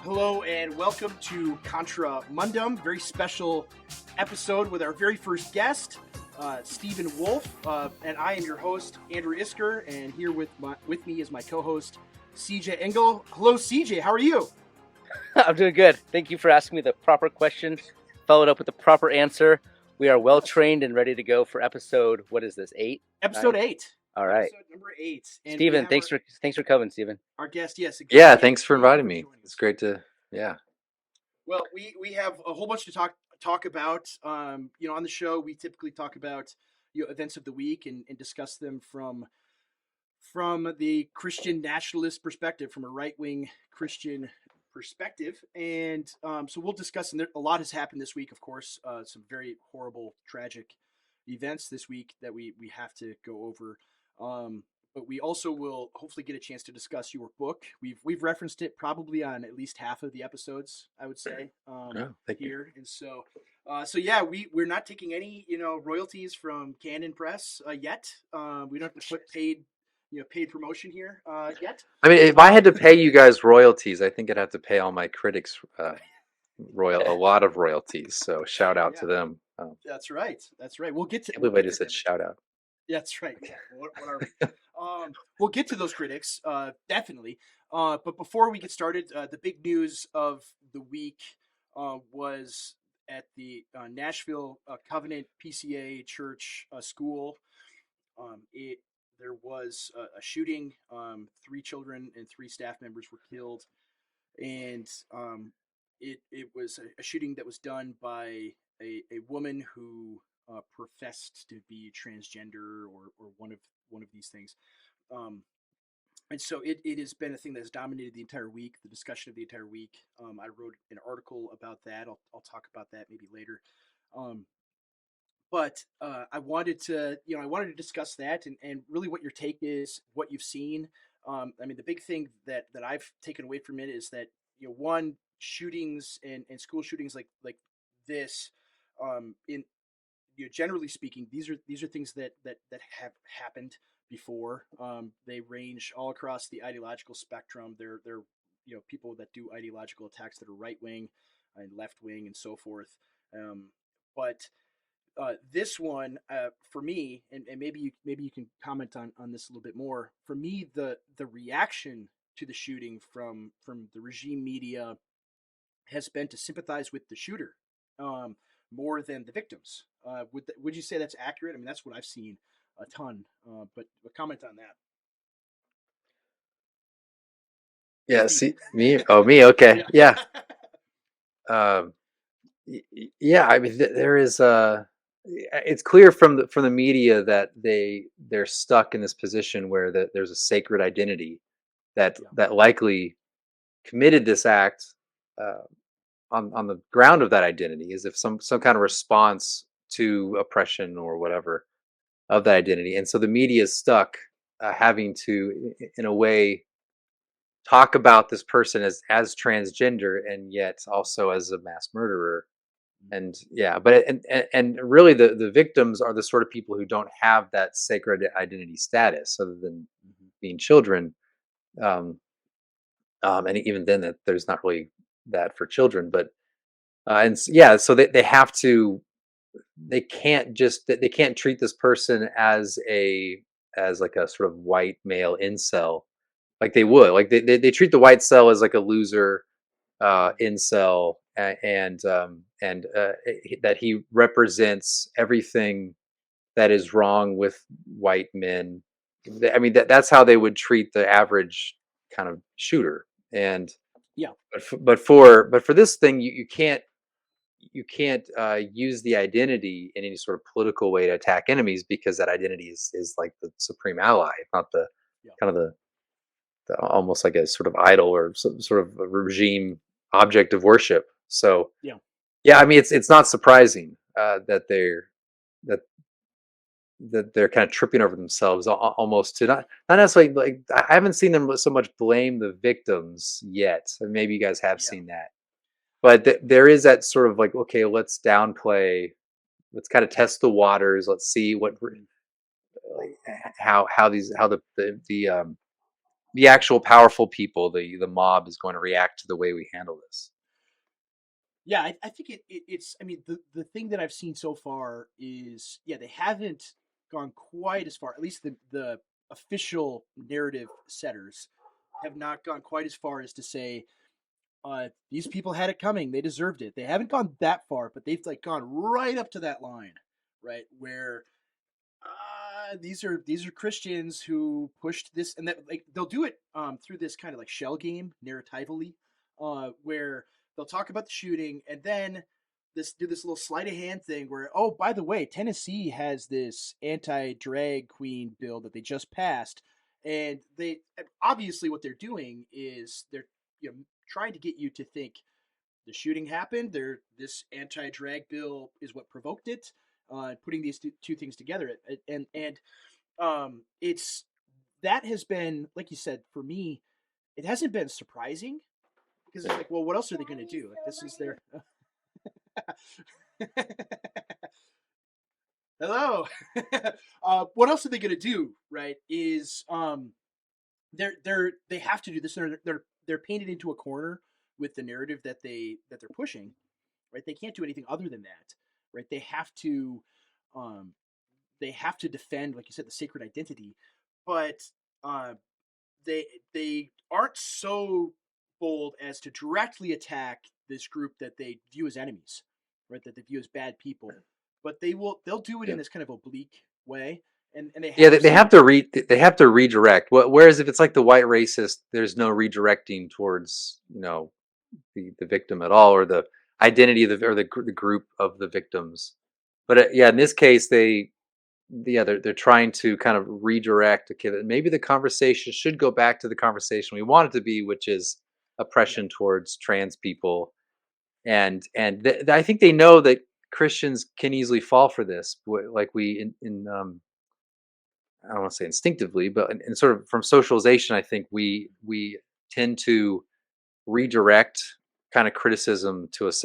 Hello and welcome to Contra Mundum, very special episode with our very first guest, Stephen Wolfe, and I am your host, Andrew Isker, and here with me is my co-host, CJ Engel. Hello, CJ. How are you? I'm doing good. Thank you for asking me the proper question, followed up with the proper answer. We are well trained and ready to go for episode. What is this? 8? Episode 8. All right. Episode number 8. And Stephen, thanks for coming, Stephen. Our guest, yes. Yeah, thanks for inviting me. It's great to, yeah. Well, we have a whole bunch to talk about. On the show, we typically talk about events of the week and discuss them from the Christian nationalist perspective, from a right-wing Christian perspective. And so we'll discuss, and a lot has happened this week, of course, some very horrible, tragic events this week that we have to go over. But we also will hopefully get a chance to discuss your book. We've referenced it probably on at least half of the episodes, I would say, here. And so yeah, we're not taking any royalties from Cant Press yet. We don't have to put paid promotion here yet. I mean, if I had to pay you guys royalties, I think I'd have to pay all my critics a lot of royalties. So shout out to them. That's right. We'll get to. I believe I just said shout out. That's right. What are we? We'll get to those critics, definitely. But before we get started, the big news of the week was at the Nashville Covenant PCA Church school. There was a shooting. 3 children and 3 staff members were killed, and it was a shooting that was done by a woman who professed to be transgender or one of these things, and so it has been a thing that has dominated the entire week, the discussion of the entire week. I wrote an article about that. I'll talk about that maybe later, but I wanted to discuss that and really what your take is, what you've seen. I mean, the big thing that I've taken away from it is that one, shootings and school shootings like this, in generally speaking, these are things that have happened before. They range all across the ideological spectrum. They're people that do ideological attacks that are right wing and left wing and so forth. But this one, for me, and maybe you can comment on this a little bit more. For me, the reaction to the shooting from the regime media has been to sympathize with the shooter more than the victims. Would you say that's accurate? I mean, that's what I've seen a ton. But comment on that. Yeah. See me. Oh, me. Okay. Yeah. Yeah. I mean, there is it's clear from the media that they're stuck in this position where there's a sacred identity that likely committed this act on the ground of that identity, as if some kind of response to oppression or whatever of that identity. And so the media is stuck having to, in a way, talk about this person as transgender and yet also as a mass murderer. And and really the victims are the sort of people who don't have that sacred identity status other than being children. And even then that there's not really that for children, but so they have to, they can't treat this person as like a sort of white male incel like they would, like they treat the white cell as like a loser incel, and that he represents everything that is wrong with white men. I mean, that's how they would treat the average kind of shooter. And but for this thing, you can't use the identity in any sort of political way to attack enemies, because that identity is like the supreme ally, not the kind of the almost like a sort of idol or some sort of a regime object of worship. So I mean, it's not surprising that they're kind of tripping over themselves, almost to not necessarily, like, I haven't seen them so much blame the victims yet. So maybe you guys have seen that, but there is that sort of like, okay, let's downplay, let's kind of test the waters, let's see how the the actual powerful people, the mob, is going to react to the way we handle this. Yeah, I think it's. I mean, the thing that I've seen so far is, yeah, they haven't gone quite as far. At least the official narrative setters have not gone quite as far as to say, these people had it coming, they deserved it. They haven't gone that far, but they've like gone right up to that line, right, where these are Christians who pushed this, and that like they'll do it through this kind of like shell game narratively, where they'll talk about the shooting and then do this little sleight of hand thing where, oh, by the way, Tennessee has this anti-drag queen bill that they just passed, and they obviously what they're doing is they're, you know, trying to get you to think the shooting happened. This anti-drag bill is what provoked it. Putting these two things together, and it's that has been, like you said, for me, it hasn't been surprising because it's like, well, what else are they going to do? Like, this is their hello. What else are they going to do? Right? Is they have to do this. They're painted into a corner with the narrative that they're pushing. Right? They can't do anything other than that. Right? Um, they have to defend, like you said, the sacred identity, but uh, they aren't so bold as to directly attack this group that they view as enemies, right? That they view as bad people, but they'll do it in this kind of oblique way, and they have they have to they have to redirect. Whereas if it's like the white racist, there's no redirecting towards, you know, the victim at all, or the identity of the group of the victims. But yeah, in this case, they're trying to kind of redirect. Okay, that maybe the conversation should go back to the conversation we want it to be, which is oppression towards trans people, and I think they know that Christians can easily fall for this, like we in I don't want to say instinctively, but in sort of from socialization, I think we tend to redirect kind of criticism to us,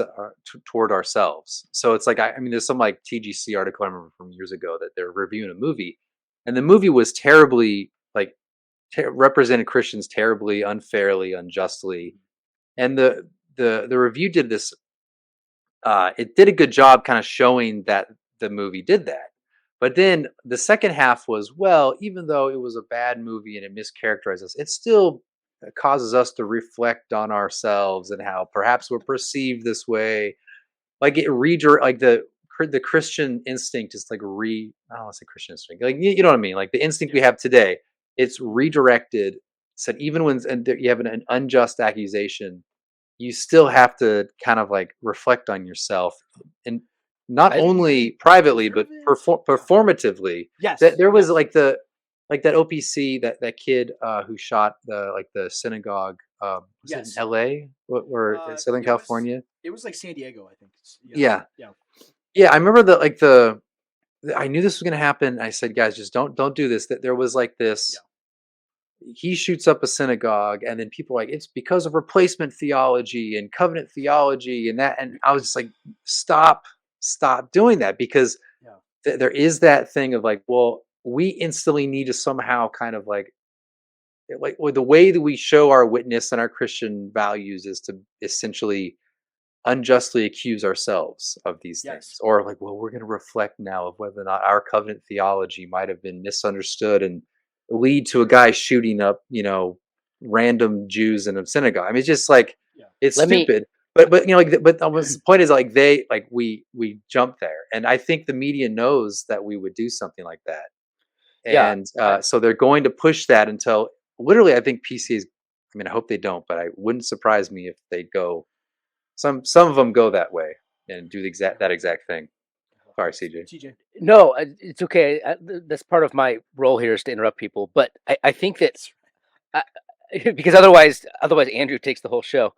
toward ourselves. So it's like I mean, there's some like TGC article I remember from years ago that they're reviewing a movie, and the movie was terribly like represented Christians terribly, unfairly, unjustly, and the review did this. It did a good job kind of showing that the movie did that. But then the second half was, well, even though it was a bad movie and it mischaracterized us, it still causes us to reflect on ourselves and how perhaps we're perceived this way. Like it redirect, like the Christian instinct is like I don't want to say Christian instinct, like you know what I mean, like the instinct we have today. It's redirected. Said even when you have an unjust accusation, you still have to kind of like reflect on yourself, and not only privately but performatively. Yes, That there was like that OPC, that kid who shot the synagogue. Was it in LA or in Southern California? It was like San Diego, I think. Yeah, Yeah. yeah. I remember that like the I knew this was going to happen. I said, guys, just don't do this. That there was like this. Yeah. He shoots up a synagogue, and then people are like, it's because of replacement theology and covenant theology and that. And I was just like, stop doing that, because there is that thing of like, well, we instantly need to somehow kind of like or the way that we show our witness and our Christian values is to essentially unjustly accuse ourselves of these things, or like, well, we're going to reflect now of whether or not our covenant theology might have been misunderstood and lead to a guy shooting up, you know, random Jews in a synagogue. I mean, it's just like it's stupid. But you know, like, but the point is like we jump there, and I think the media knows that we would do something like that, and so they're going to push that until literally. I think PCs. I mean, I hope they don't, but I wouldn't surprise me if they go. Some of them go that way and do that exact thing. Sorry, CJ. No, it's okay. That's part of my role here is to interrupt people. But I think that because otherwise Andrew takes the whole show.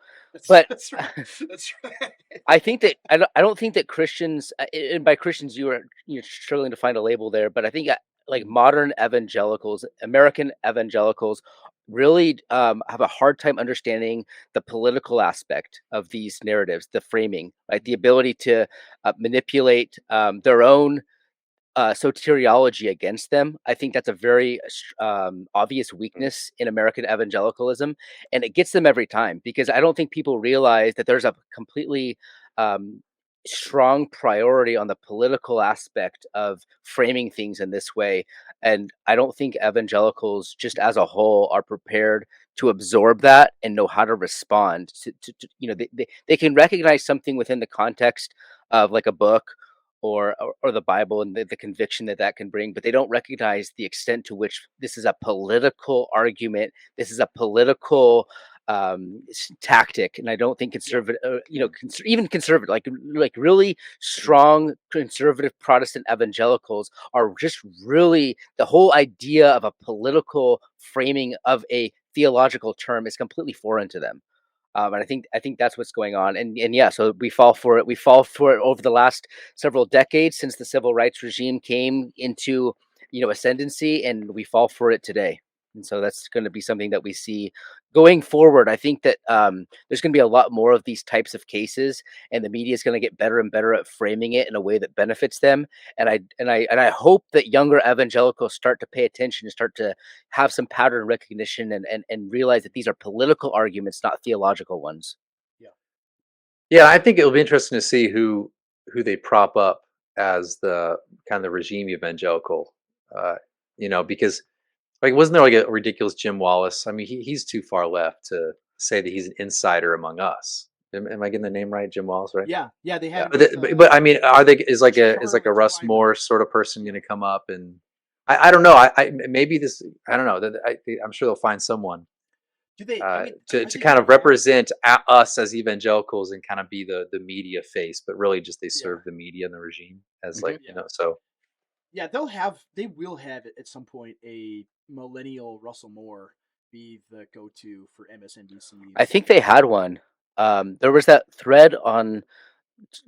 But that's right. That's right. I think that I don't think that Christians, and by Christians you're struggling to find a label there, but I think like modern evangelicals, American evangelicals, really have a hard time understanding the political aspect of these narratives, the framing, right? The ability to manipulate their own soteriology against them. I think that's a very obvious Mm. weakness in American evangelicalism, and it gets them every time because I don't think people realize that there's a completely um, strong priority on the political aspect of framing things in this way. And I don't think evangelicals, just as a whole, are prepared to absorb that and know how to respond they can recognize something within the context of like a book or the Bible and the conviction that that can bring, but they don't recognize the extent to which this is a political argument. This is a political tactic, and I don't think Yeah. conservative, even conservative, like really strong conservative Protestant evangelicals are just really the whole idea of a political framing of a theological term is completely foreign to them. And I think that's what's going on. And yeah, so we fall for it. We fall for it over the last several decades since the civil rights regime came into ascendancy, and we fall for it today. And so that's going to be something that we see going forward. I think that there's going to be a lot more of these types of cases, and the media is going to get better and better at framing it in a way that benefits them. And I hope that younger evangelicals start to pay attention and start to have some pattern recognition and realize that these are political arguments, not theological ones. Yeah. Yeah, I think it'll be interesting to see who they prop up as the kind of the regime evangelical. Uh, because like wasn't there like a ridiculous Jim Wallace? I mean, he's too far left to say that he's an insider among us. Am I getting the name right, Jim Wallace? Right? Yeah. Yeah. They Yeah. had him But, with but I mean, are they is like a Charles Russ Weimer. Moore sort of person Yeah. going to come up and I don't know. I maybe this I don't know. I'm sure they'll find someone Do they? I mean, I to think they kind of have. represent us as evangelicals and kind of be the media face, but really just they Yeah. serve the media and the regime as Mhm. like Yeah. so. Yeah. They will have at some point a millennial Russell Moore be the go-to for MSNBC and I think CNN. they had one. There was that thread on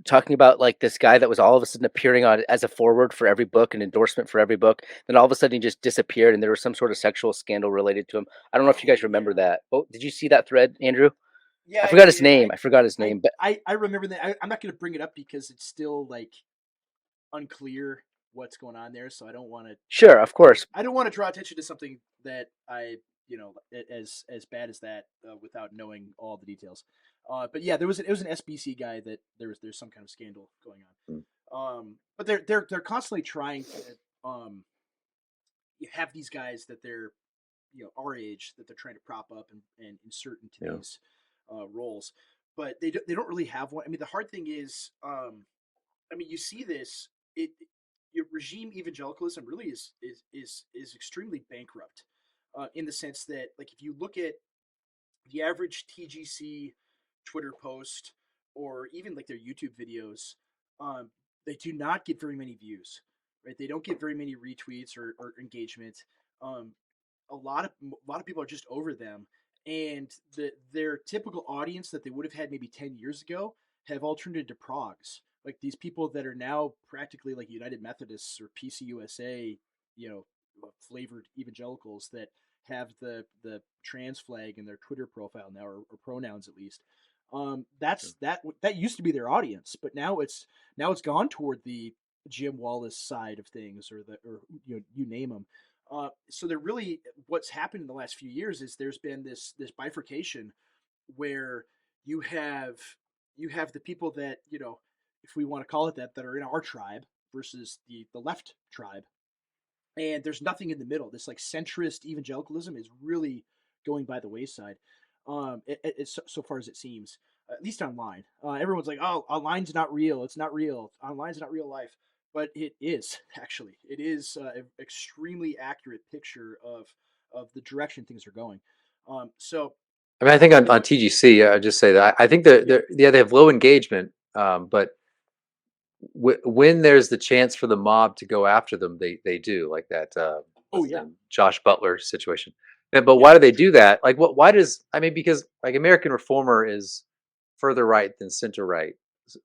talking about like this guy that was all of a sudden appearing on as a forward for every book, an endorsement for every book. Then all of a sudden he just disappeared, and there was some sort of sexual scandal related to him. I don't know if you Oh guys remember yeah. that. Oh, did you see that thread, Andrew? I Yeah, I forgot his did. name. I forgot his name, but I remember that. I'm not going to bring it up because it's still like unclear what's going on there. So I don't want to. sure, of course. I don't want to draw attention to something that as bad as that without knowing all the details. But yeah, it was an SBC guy that there's some kind of scandal going Mm. on. But they're constantly trying to have these guys that they're our age that they're trying to prop up and insert into Yeah. these roles, but they don't really have one. I mean, the hard thing is, I mean, you see this your regime evangelicalism really is extremely bankrupt in the sense that like if you look at the average TGC Twitter post or even like their YouTube videos, um, they do not get very many views, right? They don't get very many retweets or engagement. Um, a lot of people are just over them, and their typical audience that they would have had maybe 10 years ago have all turned into progs. Like these people that are now practically like United Methodists or PCUSA, flavored evangelicals that have the trans flag in their Twitter profile now, or pronouns at least. That used to be their audience, but now it's gone toward the Jim Wallace side of things, or you name them. So they're really what's happened in the last few years is there's been this bifurcation where you have you have the people that if we want to call it that are in our tribe versus the left tribe, and there's nothing in the middle. This like centrist evangelicalism is really going by the wayside. It's so far as it seems, at least online. Everyone's like, "Oh, online's not real. It's not real. Online's not real life." But it is actually. It is an extremely accurate picture of the direction things are going. So I mean, I think on TGC, I just say that I think that yeah. they have low engagement, but when there's the chance for the mob to go after them, they do like that. Oh What's his yeah. name? Josh Butler situation. But Yeah. why do they For sure. do that? Like, what? Why does I mean? Because like American Reformer is further right than center right,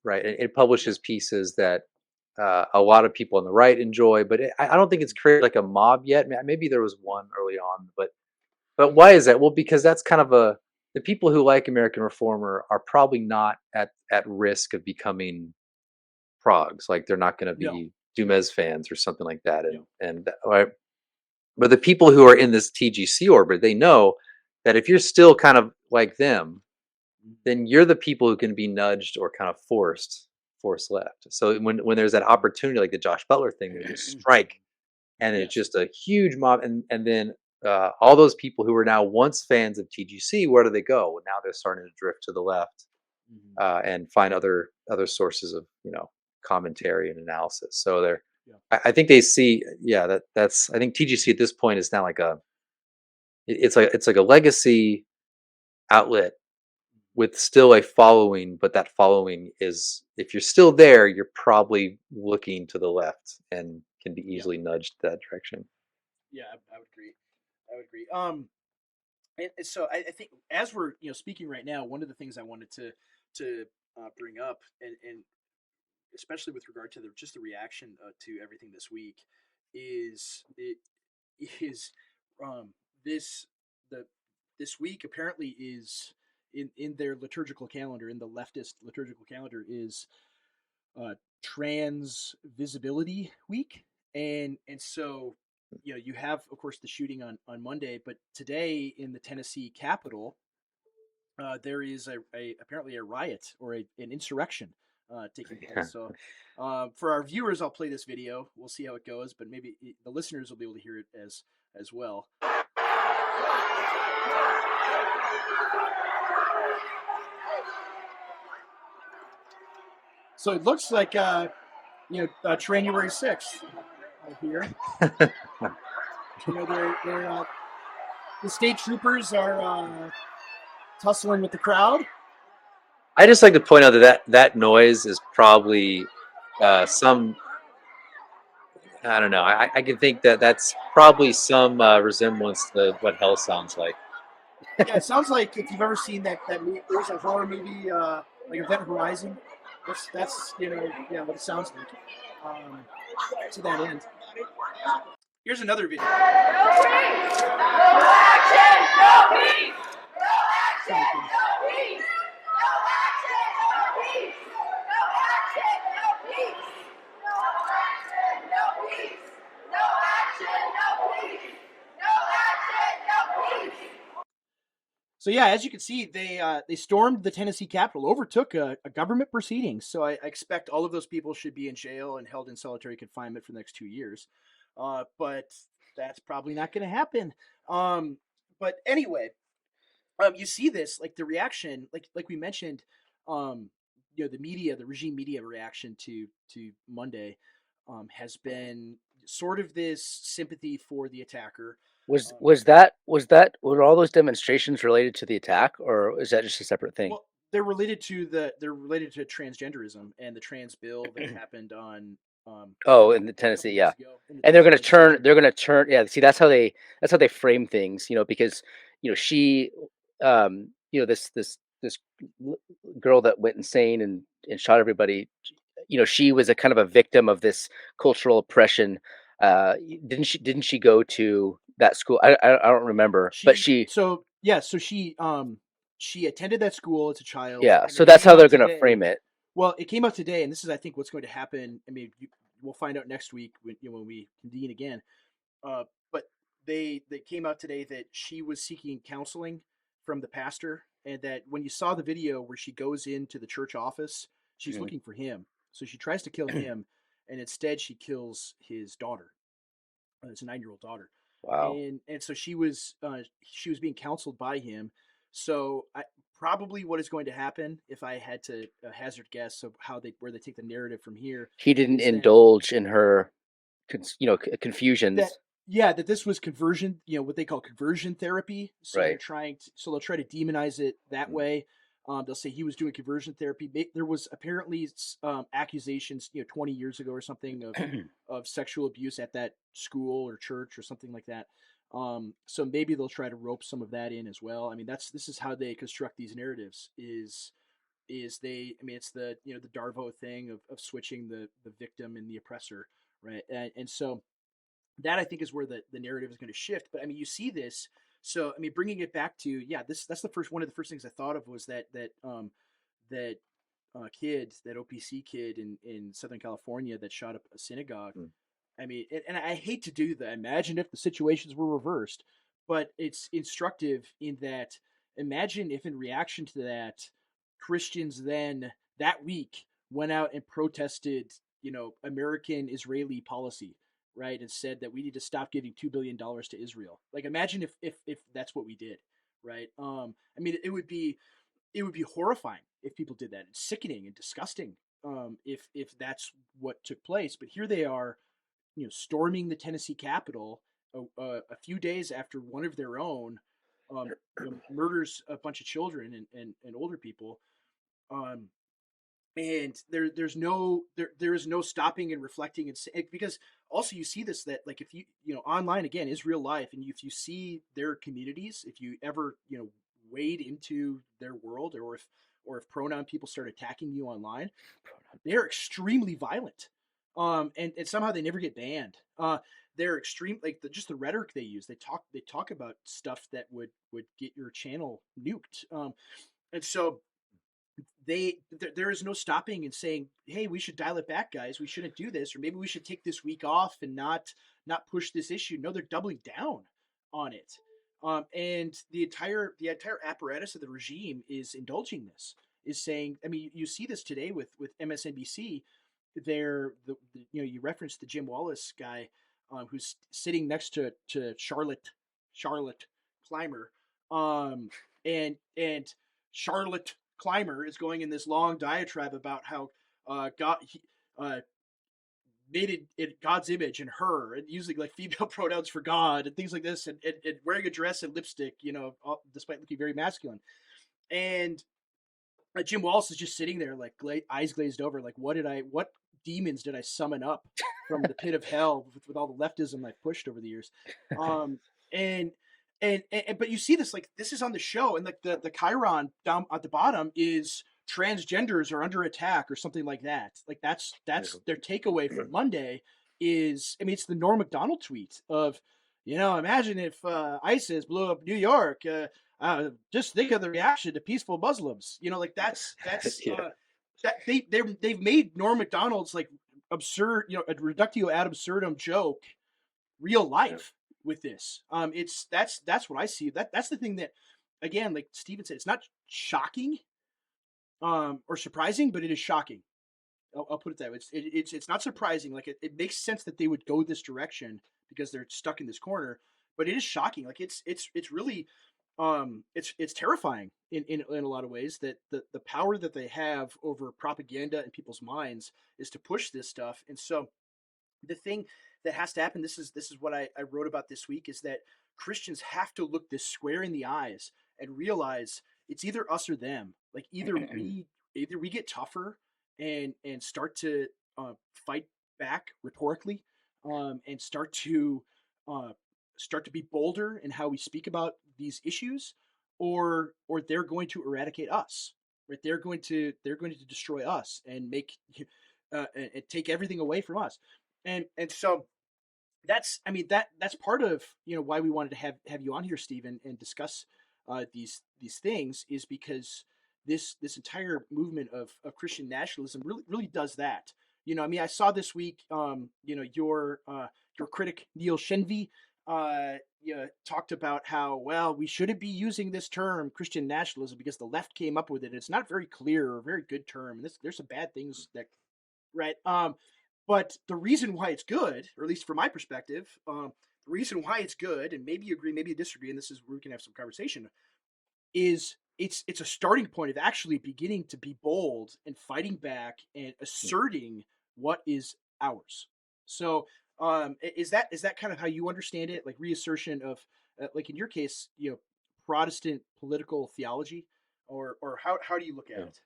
right? It Yeah. publishes pieces that a lot of people on the right enjoy, but I don't think it's created like a mob yet. Maybe there was one early on, but why is that? Well, because that's kind of the people who like American Reformer are probably not at risk of becoming progs. Like they're not going to No. be. Dumas fans or something like that, Yeah. and but the people who are in this TGC orbit, they know that if you're still kind of like them, Mhm. then you're the people who can be nudged or kind of forced left. So when there's that opportunity like the Josh Butler thing, they just strike, and it's Yes. just a huge mob, and then all those people who were now once fans of TGC, where do they go? Well, now they're starting to drift to the left Mhm. and find other sources of commentary and analysis. So they're Yeah. I think they see, yeah, that's I think TGC at this point is now like it's like a legacy outlet with still a following, but that following is, if you're still there, you're probably looking to the left and can be Yeah. easily nudged that direction. Yeah. I would agree. I would agree. And so I think as we're speaking right now, one of the things I wanted to bring up, and especially with regard to just the reaction to everything this week, is um, this the this week apparently is in their liturgical calendar, in the leftist liturgical calendar, is Trans Visibility Week, and so you have, of course, the shooting on Monday, but today in the Tennessee Capitol, there is apparently a riot or an insurrection taking place. Yeah. So for our viewers, I'll play this video. We'll see how it goes, but maybe the listeners will be able to hear it as well. So it looks like January 6th here. They're the state troopers are tussling with the crowd. I just like to point out that noise is probably some, I don't know. I can think that that's probably some resemblance to what hell sounds like. Yeah, it sounds like if you've ever seen that movie, there's a horror movie like Event Horizon. That's yeah, what it sounds like. To that end, here's another video. No peace! No action! No peace! No action! No peace! No action! No peace! No action! No peace! No action! No peace! No action! No peace! No action! No peace! So yeah, as you can see, they stormed the Tennessee Capitol, overtook a government proceedings. So I expect all of those people should be in jail and held in solitary confinement for the next 2 years. But that's probably not going to happen. But anyway, you see this, like the reaction, like we mentioned, um, the media, the regime media reaction to Monday, has been sort of this sympathy for the attacker. Was Um, was that was that were all those demonstrations related to the attack, or is that just a separate thing? Well, they're related to transgenderism and the trans bill that happened on Oh, in the a Tennessee, couple yeah. weeks ago in the And they're Tennessee gonna turn. legislature. They're gonna turn. Yeah. See, that's how they frame things. Because she, this l- girl that went insane and shot everybody. She was a kind of a victim of this cultural oppression. Didn't she go to that school? I don't remember, but She she, so yeah, so she attended that school as a child, yeah. and So it that's came how out they're gonna today. frame it. Well, it came out today, and this is, I think, what's going to happen. I mean, we'll find out next week when we convene again. But they came out today that she was seeking counseling from the pastor, and that when you saw the video where she goes into the church office, she's Mhm. looking for him. So she tries to kill him, and instead she kills his daughter. It's a 9-year-old daughter, Wow. and so she was being counseled by him. So probably what is going to happen, if I had to hazard guess of where they take the narrative from here, He didn't is that indulge in her, that confusions, yeah, that this was conversion, what they call conversion therapy. So right? they'll try to demonize it that Mm. way. They'll say he was doing conversion therapy. There was apparently accusations 20 years ago or something of sexual abuse at that school or church or something like that. So maybe they'll try to rope some of that in as well. I mean, this is how they construct these narratives. I mean, it's the Darvo thing of switching the victim and the oppressor, right? And so that, I think, is where the narrative is going to shift. But I mean, you see this. So I mean, bringing it back to, yeah, that's the first one of the first things I thought of was that kid, that OPC kid in Southern California that shot up a synagogue. Mm. I mean, and I hate to do that. Imagine if the situations were reversed, but it's instructive in that imagine if in reaction to that, Christians then that week went out and protested, American Israeli policy, right? And said that we need to stop giving $2 billion to Israel. Like imagine if that's what we did, right? I mean, it would be horrifying if people did that. It's sickening and disgusting if that's what took place. But here they are, storming the Tennessee Capitol a few days after one of their own murders a bunch of children and older people. Um, and there is no stopping and reflecting because also you see this, that like if online again is real life, and if you see their communities, if you ever wade into their world, or if pronoun people start attacking you online, they're extremely violent. And somehow they never get banned. They're extreme, like just the rhetoric they use. They talk about stuff that would get your channel nuked. And so there is no stopping and saying, hey, we should dial it back, guys. We shouldn't do this, or maybe we should take this week off and not push this issue. No, they're doubling down on it. And the entire apparatus of the regime is indulging this, is saying, I mean, you see this today with MSNBC. You referenced the Jim Wallace guy, who's sitting next to Charlotte Clymer, and Charlotte Clymer is going in this long diatribe about how God made it God's image in her, and using like female pronouns for God and things like this, and wearing a dress and lipstick, despite looking very masculine. And Jim Wallace is just sitting there, like eyes glazed over, like what demons did I summon up from the pit of hell with all the leftism I've pushed over the years. And but you see this, like this is on the show, and like the chyron down at the bottom is transgenders are under attack or something like that. Like that's their takeaway from Monday is, I mean, it's the Norm Macdonald tweet of, imagine if ISIS blew up New York. Just think of the reaction to peaceful Muslims. Like that's Yeah. that they've made Norm Macdonald's like absurd, a reductio ad absurdum joke real life with this. That's what I see. That's the thing that, again, like Stephen said, it's not shocking or surprising, but it is shocking. I'll put it that way. It's not surprising. Like it makes sense that they would go this direction because they're stuck in this corner, but it is shocking. Like it's really it's terrifying in a lot of ways, that the power that they have over propaganda in people's minds is to push this stuff. And so the thing that has to happen, this is what I wrote about this week, is that Christians have to look this square in the eyes and realize it's either us or them. Like either we get tougher and start to fight back rhetorically, and start to be bolder in how we speak about these issues, or they're going to eradicate us. Right? They're going to destroy us and make and take everything away from us. And so that's part of why we wanted to have you on here, Stephen, and discuss these things, is because this entire movement of Christian nationalism really does that. I mean, I saw this week, your critic Neil Shenvi talked about how, well, we shouldn't be using this term Christian nationalism because the left came up with it. It's not very clear or a very good term, and there's some bad things that, right? But the reason why it's good, or at least from my perspective, the reason why it's good, and maybe you agree, maybe you disagree, and this is where we can have some conversation, is it's a starting point of actually beginning to be bold and fighting back and asserting what is ours. So is that kind of how you understand it, like reassertion of, like in your case, Protestant political theology, or how do you look at it?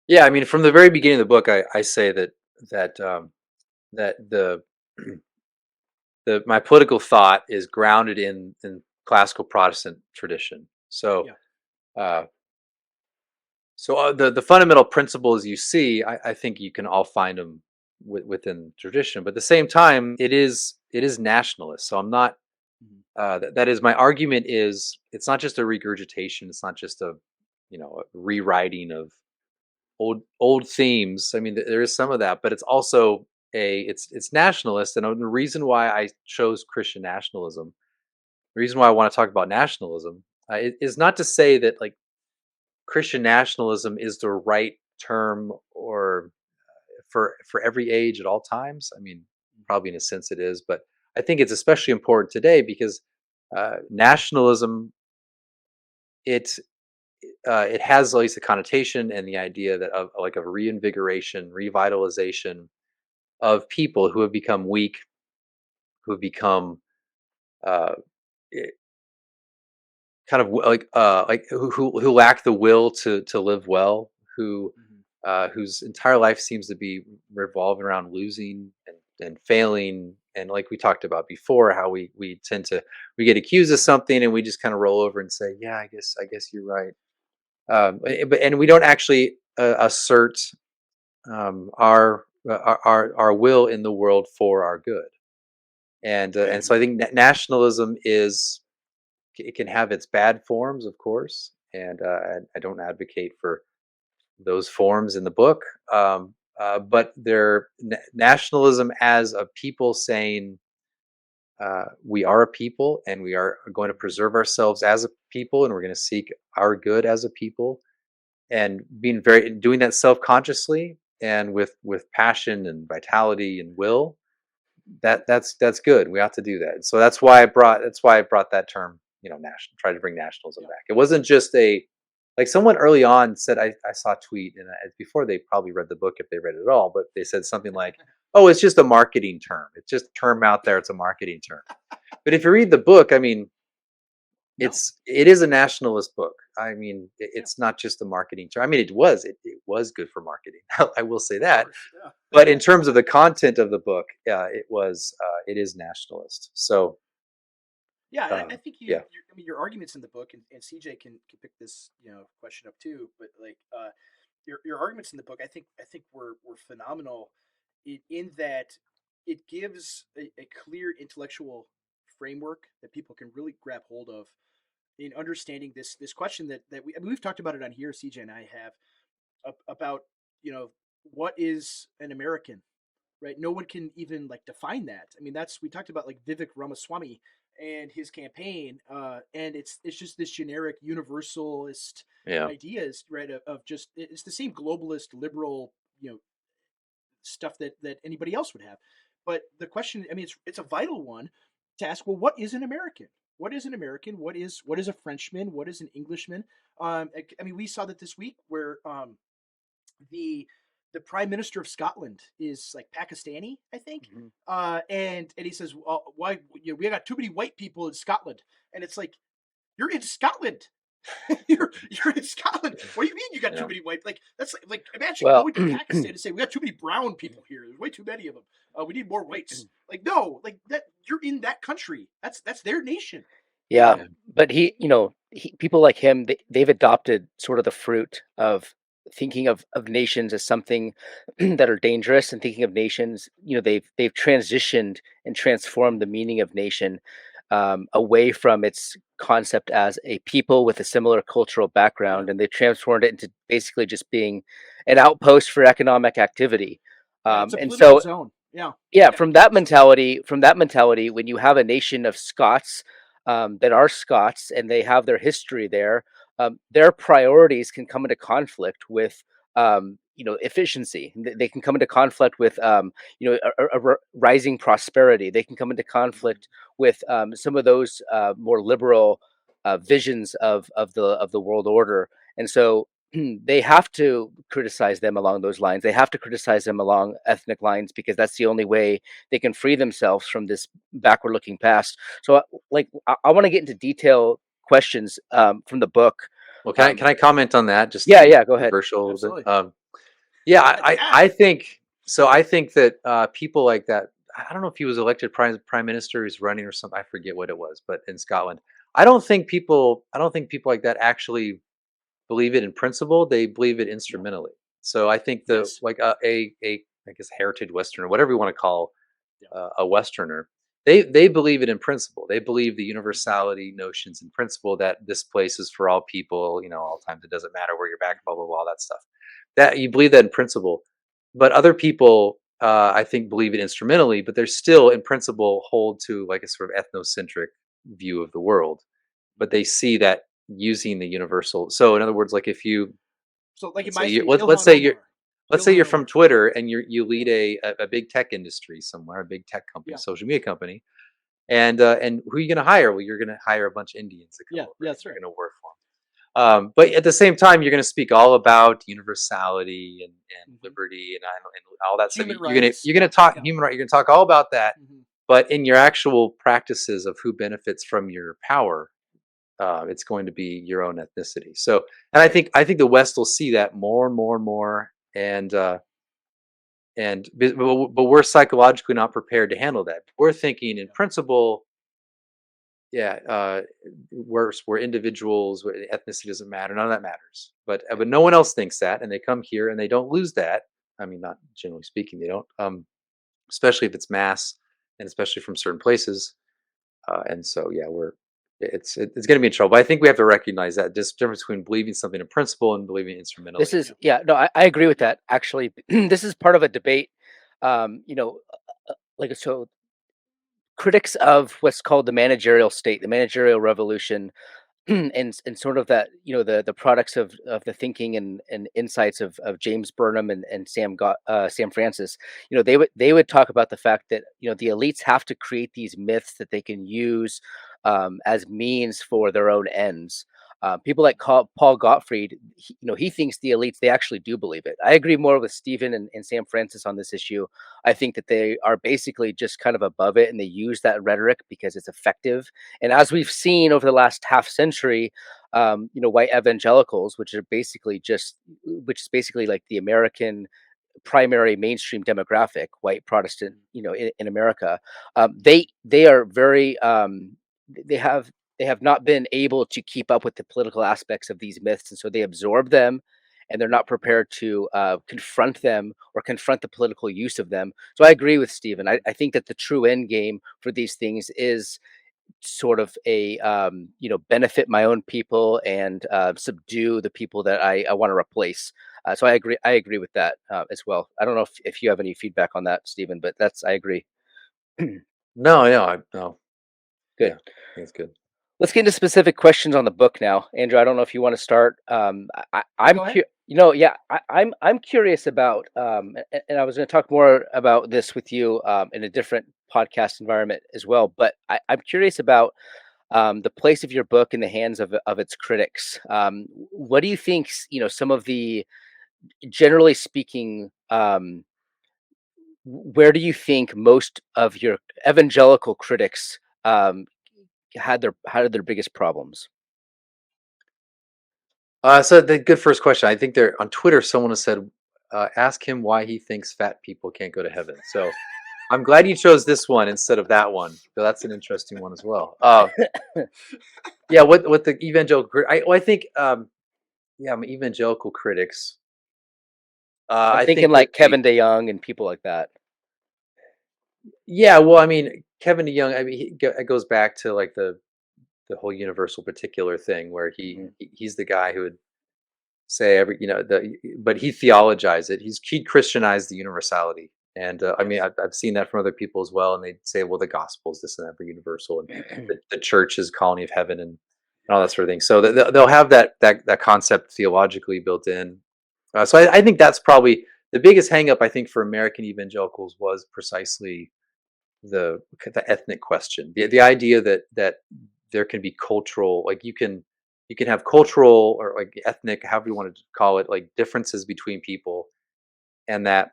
Yeah, I mean, from the very beginning of the book, I say that the my political thought is grounded in classical Protestant tradition. So, the fundamental principles you see, I think you can all find them within tradition. But at the same time, it is nationalist. So I'm not. That is my argument. Is it's not just a regurgitation. It's not just a rewriting of old themes. I mean, there is some of that, but it's also it's nationalist. And the reason why I chose Christian nationalism, the reason why I want to talk about nationalism, is not to say that like Christian nationalism is the right term or for every age at all times. I mean, probably in a sense it is, but I think it's especially important today because nationalism it it has at least the connotation and the idea that of like a reinvigoration, revitalization of people who have become weak, who have become uh, eh, kind of like who lack the will to live well, who Mhm. whose entire life seems to be revolving around losing and failing. And like we talked about before, how we tend to we get accused of something and we just kind of roll over and say, yeah, I guess you're right. But and we don't actually assert our will in the world for our good. And so I think nationalism is it can have its bad forms, of course, and I don't advocate for those forms in the book. But nationalism as a people saying we are a people and we are going to preserve ourselves as a people and we're going to seek our good as a people and being very doing that self-consciously and with passion and vitality and will that's good. We ought to do that. So that's why I brought that term, national, try to bring nationalism Yeah. back. It wasn't just a like someone early on said, I saw a tweet and before they probably read the book if they read it at all, but they said something like, oh, it's just a marketing term, it's just a term out there, it's a marketing term. But if you read the book, I mean, No. it is a nationalist book. I mean, Yeah. it's not just a marketing term. I mean, it was good for marketing. I will say Of that. course. Yeah. But in terms of the content of the book, yeah, it is nationalist. So Yeah, I think yeah, I mean, your arguments in the book, and CJ can pick this question up too. But like your arguments in the book, I think were phenomenal in that it gives a clear intellectual framework that people can really grab hold of in understanding this question that I mean, we've talked about it on here. CJ and I have about what is an American, right? No one can even like define that. I mean, that's we talked about like Vivek Ramaswamy and his campaign, and it's just this generic universalist yeah, ideas, right? Of just it's the same globalist liberal, stuff that anybody else would have. But the question, I mean, it's a vital one to ask. Well, what is an American? What is an American? What is a Frenchman? What is an Englishman? I mean, we saw that this week where the the prime minister of Scotland is like Pakistani, I think. Mhm. And he says, well, why we got too many white people in Scotland, and it's like you're in Scotland. you're in Scotland. What do you mean you got too yeah. many white? Like that's like imagine Well, going to Pakistan and saying we got too many brown people here. There's way too many of them. We need more whites. Like no, like that you're in that country. That's their nation. yeah, Yeah. but people like him, they've adopted sort of the fruit of thinking of nations as something that are dangerous and thinking of nations. They've transitioned and transformed the meaning of nation away from its concept as a people with a similar cultural Yeah, background, and they transformed it into basically just being an outpost for economic activity. yeah. It's a And political so zone. Yeah, yeah, yeah. from that mentality, when you have a nation of Scots that are Scots and they have their history there, their priorities can come into conflict with efficiency. They can come into conflict with rising prosperity. They can come into Mhm. conflict with some of those more liberal visions of the world order. And so they have to criticize them along those lines. They have to criticize them along ethnic lines because that's the only way they can free themselves from this backward looking past. So, I want to get into detail questions from the book. Well, can I Um, can I comment on that just to yeah, be yeah, go ahead. controversial a little bit? Absolutely. Yeah, Yeah. I think so. I think that people like that. I don't know if he was elected prime minister, he's running or something. I forget what it was, but in Scotland, I don't think people like that actually believe it in principle. They believe it No. instrumentally. So I think the Yes. like a I guess heritage Westerner, whatever you want to call Yeah. a Westerner, They believe it in principle. They believe the universality notions in principle, that this place is for all people, all times. It doesn't matter where you're back, blah blah blah, all that stuff. That you believe that in principle, but other people, I think, believe it instrumentally. But they're still, in principle, hold to like a sort of ethnocentric view of the world. But they see that using the universal. So, in other words, like if you So, like in let's my say you state, let's say you're let's say Ilhan you're from Omar. Twitter and you Yeah, lead a big tech industry somewhere, a big tech company, yeah, social media company, and who are you going to hire? Well, you're going to hire a bunch of Indians to come yeah, over yeah. and That's you're right. going to work for them. But at the same time, you're going to speak all about universality and Hmm. liberty and all that stuff. Human You're going to rights. you're going to talk Yeah. human right. You're going to talk all about that. Hmm. But in your actual practices of who benefits from your power, it's going to be your own ethnicity. So, and I think the West will see that more and more and more, but we're psychologically not prepared to handle that. We're thinking in Yeah. principle, yeah, we're individuals. Ethnicity doesn't matter. None of that matters. But no one else thinks that, and they come here and they don't lose that. I mean, not generally speaking, they don't. Especially if it's mass, and especially from certain places. And so, yeah, it's going to be in trouble. But I think we have to recognize that this difference between believing something in principle and believing This instrumentally. is, yeah, no, I agree with that. Actually, this is part of a debate. You know, like so, critics of what's called the managerial state, the managerial revolution, and sort of that, the products of the thinking and insights of James Burnham and Sam Francis. They would talk about the fact that the elites have to create these myths that they can use as means for their own ends. People like Paul Gottfried, he thinks the elites, they actually do believe it. I agree more with Stephen and Sam Francis on this issue. I think that they are basically just kind of above it, and they use that rhetoric because it's effective. And as we've seen over the last half century, white evangelicals, which is basically like the American primary mainstream demographic, white Protestant, in America, they are very they have they have not been able to keep up with the political aspects of these myths, and so they absorb them, and they're not prepared to confront them or confront the political use of them. So I agree with Stephen. I think that the true end game for these things is sort of a benefit my own people and subdue the people that I want to replace. So I agree with that as well. I don't know if you have any feedback on that, Stephen, but I agree. No, no, no. Good. Yeah, I think it's good. Let's get into specific questions on the book now. Andrew, I don't know if you want to start. Yeah, I'm go ahead. yeah, I'm curious about, and I was going to talk more about this with you in a different podcast environment as well. But I'm curious about the place of your book in the hands of its critics. What do you think? Some of the, generally speaking, where do you think most of your evangelical critics had their biggest problems? So the good first question. I think there on Twitter, someone has said, ask him why he thinks fat people can't go to heaven. So I'm glad you chose this one instead of that one. So that's an interesting one as well. Yeah, what the evangelical? I think, yeah, evangelical critics. I'm I thinking think that like Kevin DeYoung and people like that. yeah, well, I mean, Kevin DeYoung. I mean, it goes back to like the whole universal particular thing where Mhm. he's the guy who would say every but he theologized it. He Christianized the universality, and I mean, Yes. I've seen that from other people as well, and they say, well, the gospel is this and that for universal, and the church is colony of heaven, and all that sort of thing. So they'll have that concept theologically built in. So I think that's probably the biggest hang up, I think, for American evangelicals was precisely the ethnic question, the idea that there can be cultural, like you can have cultural or like ethnic, however you want to call it, like differences between people, and that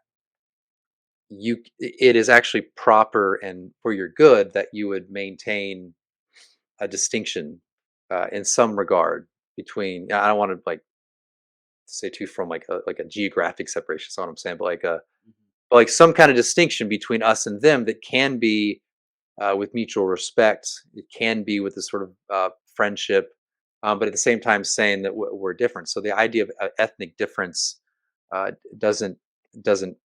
it is actually proper and for your good that you would maintain a distinction in some regard between. I don't want to like say too from like a geographic separation, that's what I'm saying, but like some kind of distinction between us and them that can be with mutual respect. It can be with this sort of friendship, but at the same time saying that we're different. So the idea of ethnic difference uh, doesn't doesn't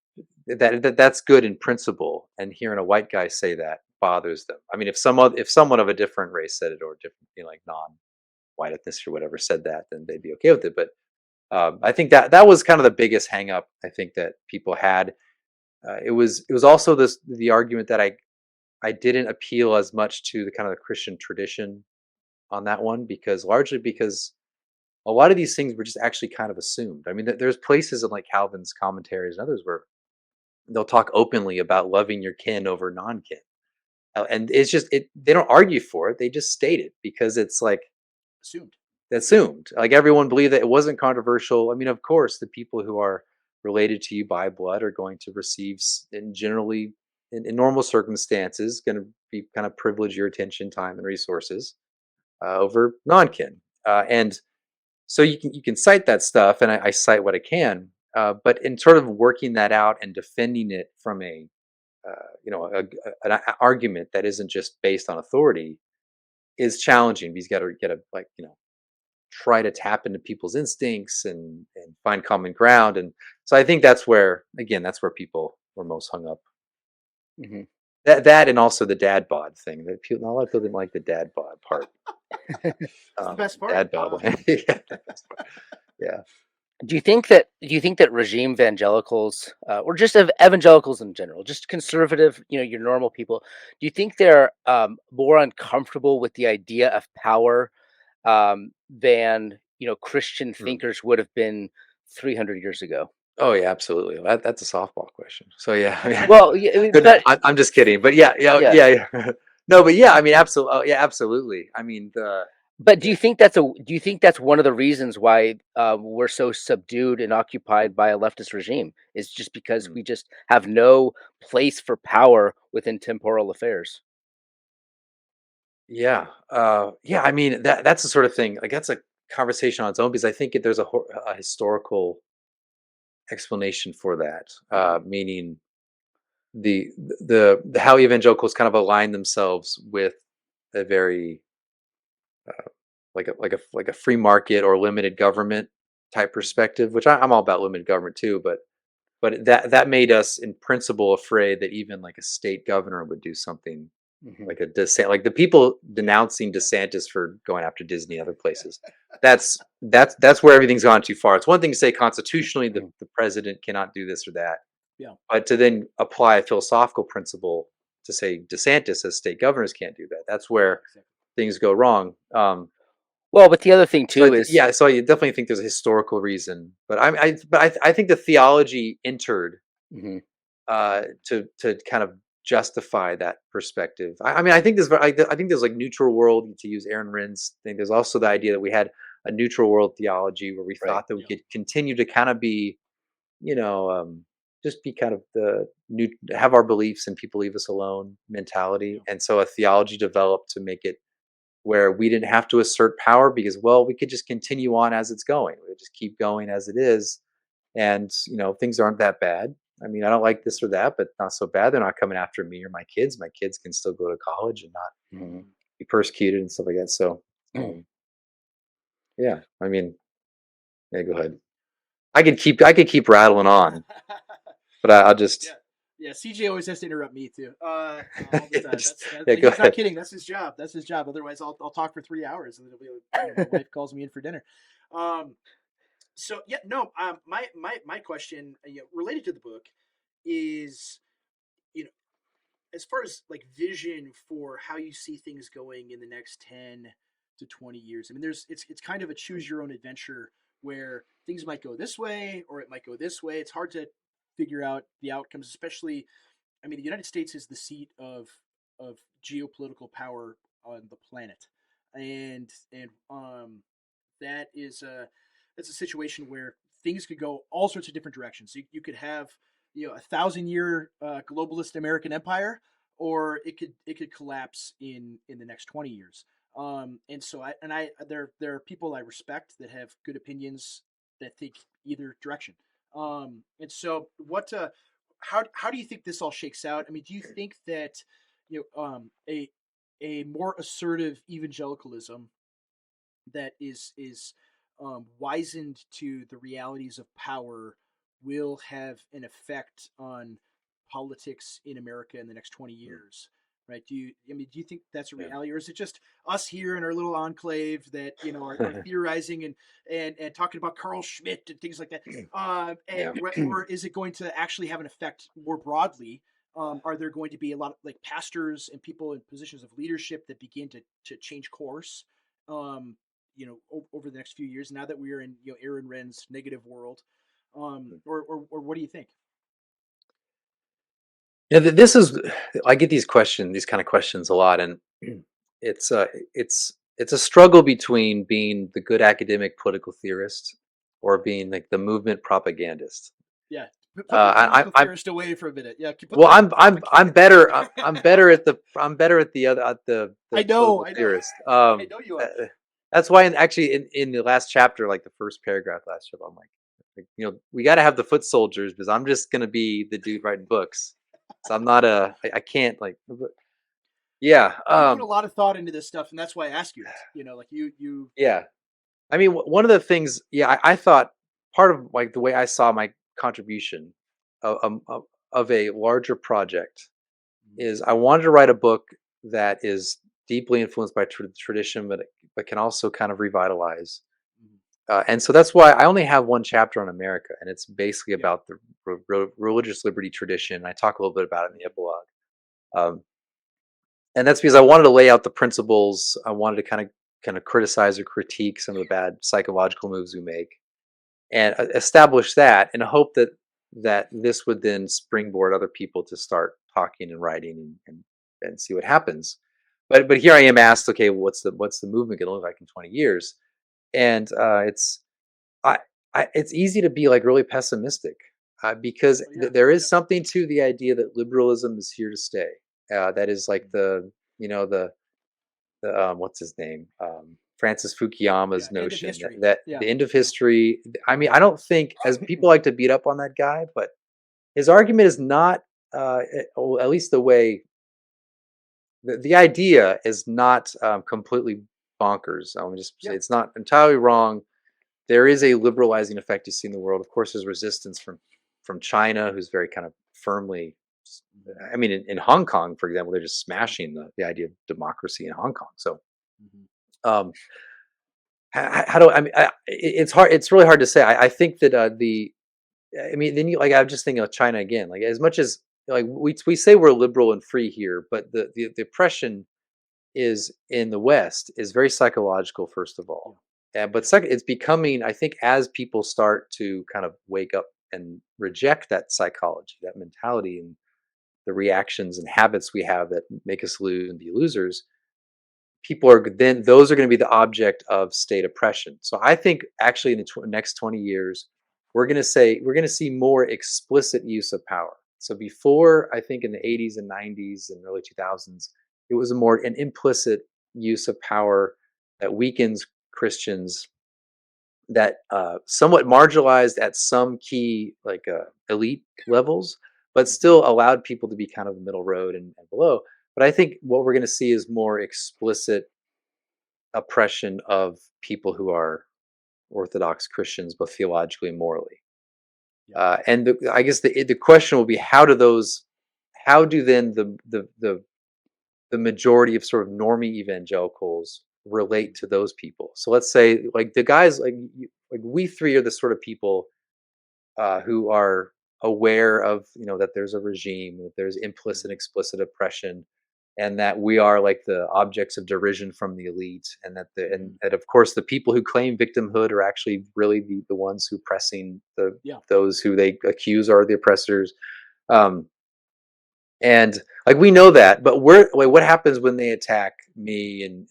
that's good in principle. And hearing a white guy say that bothers them. I mean, if someone of a different race said it, or different, like non-white ethnicity or whatever said that, then they'd be okay with it. But I think that was kind of the biggest hang up I think that people had. It was also the argument that I didn't appeal as much to the kind of the Christian tradition on that one, largely because a lot of these things were just actually kind of assumed. I mean, there's places in like Calvin's commentaries and others where they'll talk openly about loving your kin over non-kin. And it's just they don't argue for it, they just state it because it's like Assumed. assumed. Like everyone believed that it wasn't controversial. I mean, of course, the people who are related to you by blood are going to receive, and generally in normal circumstances, going to be kind of privilege your attention, time, and resources over non-kin. And so you can cite that stuff, and I cite what I can. But in sort of working that out and defending it from an argument that isn't just based on authority is challenging, because you got to like try to tap into people's instincts and find common ground. And so I think that's where people were most hung up. Mhm. That and also the dad bod thing. That people, not a lot of people didn't like the dad bod part. That's the best part. Dad bod. Yeah, the best part. Yeah. Do you think that regime evangelicals, or just evangelicals in general, just conservative, your normal people, do you think they're more uncomfortable with the idea of power than Christian Hmm. thinkers would have been 300 years ago? Oh yeah, absolutely. That's a softball question. So yeah, Well, yeah, I mean, good. but I'm just kidding, but yeah, yeah, yeah. yeah, yeah. No, but yeah, I mean, absolutely. Yeah, absolutely. I mean, But do you think that's one of the reasons why we're so subdued and occupied by a leftist regime? Is just because mm, we just have no place for power within temporal affairs? yeah, yeah. I mean, that's the sort of thing. Like that's a conversation on its own, because I think there's a historical explanation for that. Meaning the how evangelicals kind of align themselves with a very like a free market or limited government type perspective, which I'm all about limited government too, but that made us in principle afraid that even like a state governor would do something Hmm. like a dissent, like the people denouncing DeSantis for going after Disney and other places. That's where everything's gone too far. It's one thing to say constitutionally the president cannot do this or that, Yeah. but to then apply a philosophical principle to say DeSantis as state governors can't do that. That's Yeah. where Exactly. things go wrong. Well, but the other thing So too is, yeah, so I definitely think there's a historical reason, but I think the theology entered mhm, to kind of justify that perspective. I mean, I think there's like neutral world, to use Aaron Rind's thing. There's also the idea that we had a neutral world theology where we right, thought that we Yeah. could continue to kind of be, you know, just be kind of the new, have our beliefs and people leave us alone mentality. Yeah. And so a theology developed to make it where we didn't have to assert power, because, well, we could just continue on as it's going. We would just keep going as it is. And, things aren't that bad. I mean, I don't like this or that, but not so bad. They're not coming after me or my kids. My kids can still go to college and not mhm. be persecuted and stuff like that. So, yeah, I mean, yeah, go ahead. I could keep rattling on, but I'll just, Yeah. Yeah. CJ always has to interrupt me too. All the time. yeah, go He's not ahead. kidding. That's his job. That's his job. Otherwise, I'll talk for 3 hours, and it'll be my wife calls me in for dinner. Um. So yeah. No. My question, related to the book, is, you know as far as like vision for how you see things going in the next 10 to 20 years. I mean, it's kind of a choose your own adventure where things might go this way or it might go this way. It's hard to figure out the outcomes, especially, I mean, the United States is the seat of geopolitical power on the planet. And that is a that's a situation where things could go all sorts of different directions. You could have, 1,000-year globalist American empire, or it could collapse in the next 20 years. And so there are people I respect that have good opinions that think either direction. And so how do you think this all shakes out? I mean, do you think that, a more assertive evangelicalism that is wizened to the realities of power will have an effect on politics in America in the next 20 years, right? Do you think that's a Yeah. reality, or is it just us here in our little enclave that are theorizing and talking about Carl Schmitt and things like that? Yeah. Or is it going to actually have an effect more broadly? Are there going to be a lot of like pastors and people in positions of leadership that begin to change course? Over the next few years, now that we are in Aaron Renn's negative world, or what do you think? Yeah, this is I get these kind of questions a lot, and it's it's a struggle between being the good academic political theorist or being like the movement propagandist. Yeah, put the political I'm theorist away for a minute. Yeah, put well, the I'm propaganda. better. I'm better at the other at I the know, political I know, theorist. I know you are. That's why, in the last chapter, like the first paragraph last chapter, I'm like, we got to have the foot soldiers because I'm just gonna be the dude writing books. So I'm not I can't like, yeah, Well, you put a lot of thought into this stuff, and that's why I ask you it. Like you. yeah. I mean, one of the things, yeah, I thought part of like the way I saw my contribution of a larger project is I wanted to write a book that is deeply influenced by tradition, but can also kind of revitalize. And so that's why I only have one chapter on America, and it's basically Yeah. about the religious liberty tradition. I talk a little bit about it in the epilogue, um, and that's because I wanted to lay out the principles. I wanted to kind of criticize or critique some of the bad psychological moves we make, and establish that, in a hope that this would then springboard other people to start talking and writing and see what happens. But here I am asked, okay, well, what's the movement going to look like in 20 years? And I, it's easy to be like really pessimistic because Oh, yeah. there is Yeah. something to the idea that liberalism is here to stay. That is like the what's his name, Francis Yeah. Fukuyama's End of notion that, history. the Yeah. end of history. I mean, I don't think, as people like to beat up on that guy, but his argument is not, well, at least the way the idea is not completely bonkers. I'm just say Yeah. it's not entirely wrong. There is a liberalizing effect you see in the world. Of course, there's resistance from China, who's very kind of firmly. I mean, in Hong Kong, for example, they're just smashing the idea of democracy in Hong Kong. So, Mhm. um, how do I mean? It's hard. It's really hard to say. I think that I mean, then I'm just thinking of China again. Like, as much as like we say we're liberal and free here, but the oppression is in the West is very psychological, first of Yeah. all. But second, it's becoming, I think, as people start to kind of wake up and reject that psychology, that mentality, and the reactions and habits we have that make us lose and be losers, people are then those are going to be the object of state oppression. So I think actually in the next 20 years, we're going to see more explicit use of power. So before, I think in the 80s and 90s and early 2000s, it was an implicit use of power that weakens Christians, that somewhat marginalized at some key like elite levels, but still allowed people to be kind of the middle road and below. But I think what we're going to see is more explicit oppression of people who are Orthodox Christians, both theologically and morally. Yeah. And I guess the question will be, how do then the majority of sort of normie evangelicals relate to those people? So let's say like the guys like we three are the sort of people who are aware of, that there's a regime, that there's implicit and explicit oppression, and that we are like the objects of derision from the elite, and that of course the people who claim victimhood are actually really the ones who pressing Yeah. those who they accuse are the oppressors. um and like we know that, but what happens when they attack me and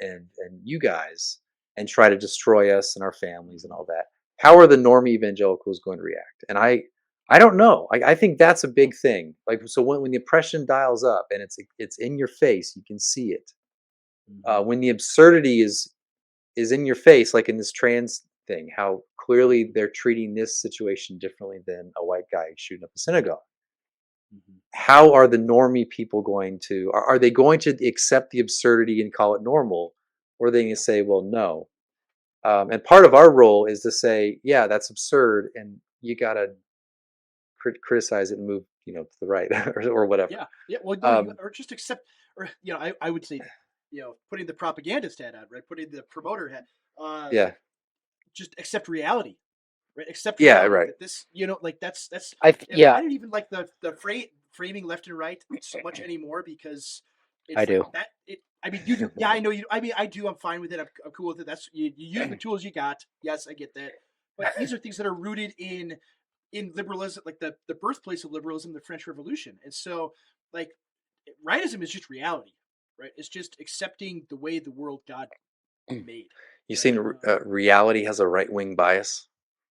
you guys and try to destroy us and our families and all that? How are the norm evangelicals going to react? And I don't know. I think that's a big thing. Like, so when the oppression dials up and it's in your face, you can see it. Mhm. When the absurdity is in your face, like in this trans thing, how clearly they're treating this situation differently than a white guy shooting up a synagogue. Mhm. How are the normie people going to, are they going to accept the absurdity and call it normal, or are they going to say, well, no? And part of our role is to say, yeah, that's absurd, and you got to criticize it and move, to the right or whatever. Yeah. Yeah. Well, no, you Um, or just accept. or I would say, putting the propagandist hat on, right? Putting the promoter hat. Yeah. Just accept reality, right? Accept Yeah. reality Right. that this, that's. And Yeah, I don't even like the framing left and right so much anymore because I it's like do. that. I mean, you do. Yeah, I know you. I mean, I do. I'm fine with it. I'm cool with it. That's you use the tools you got. Yes, I get that. But these are things that are rooted in liberalism, like the birthplace of liberalism, the French Revolution. And so, like, rightism is just reality, right? It's just accepting the way the world got made, You right? seen reality has a right wing bias.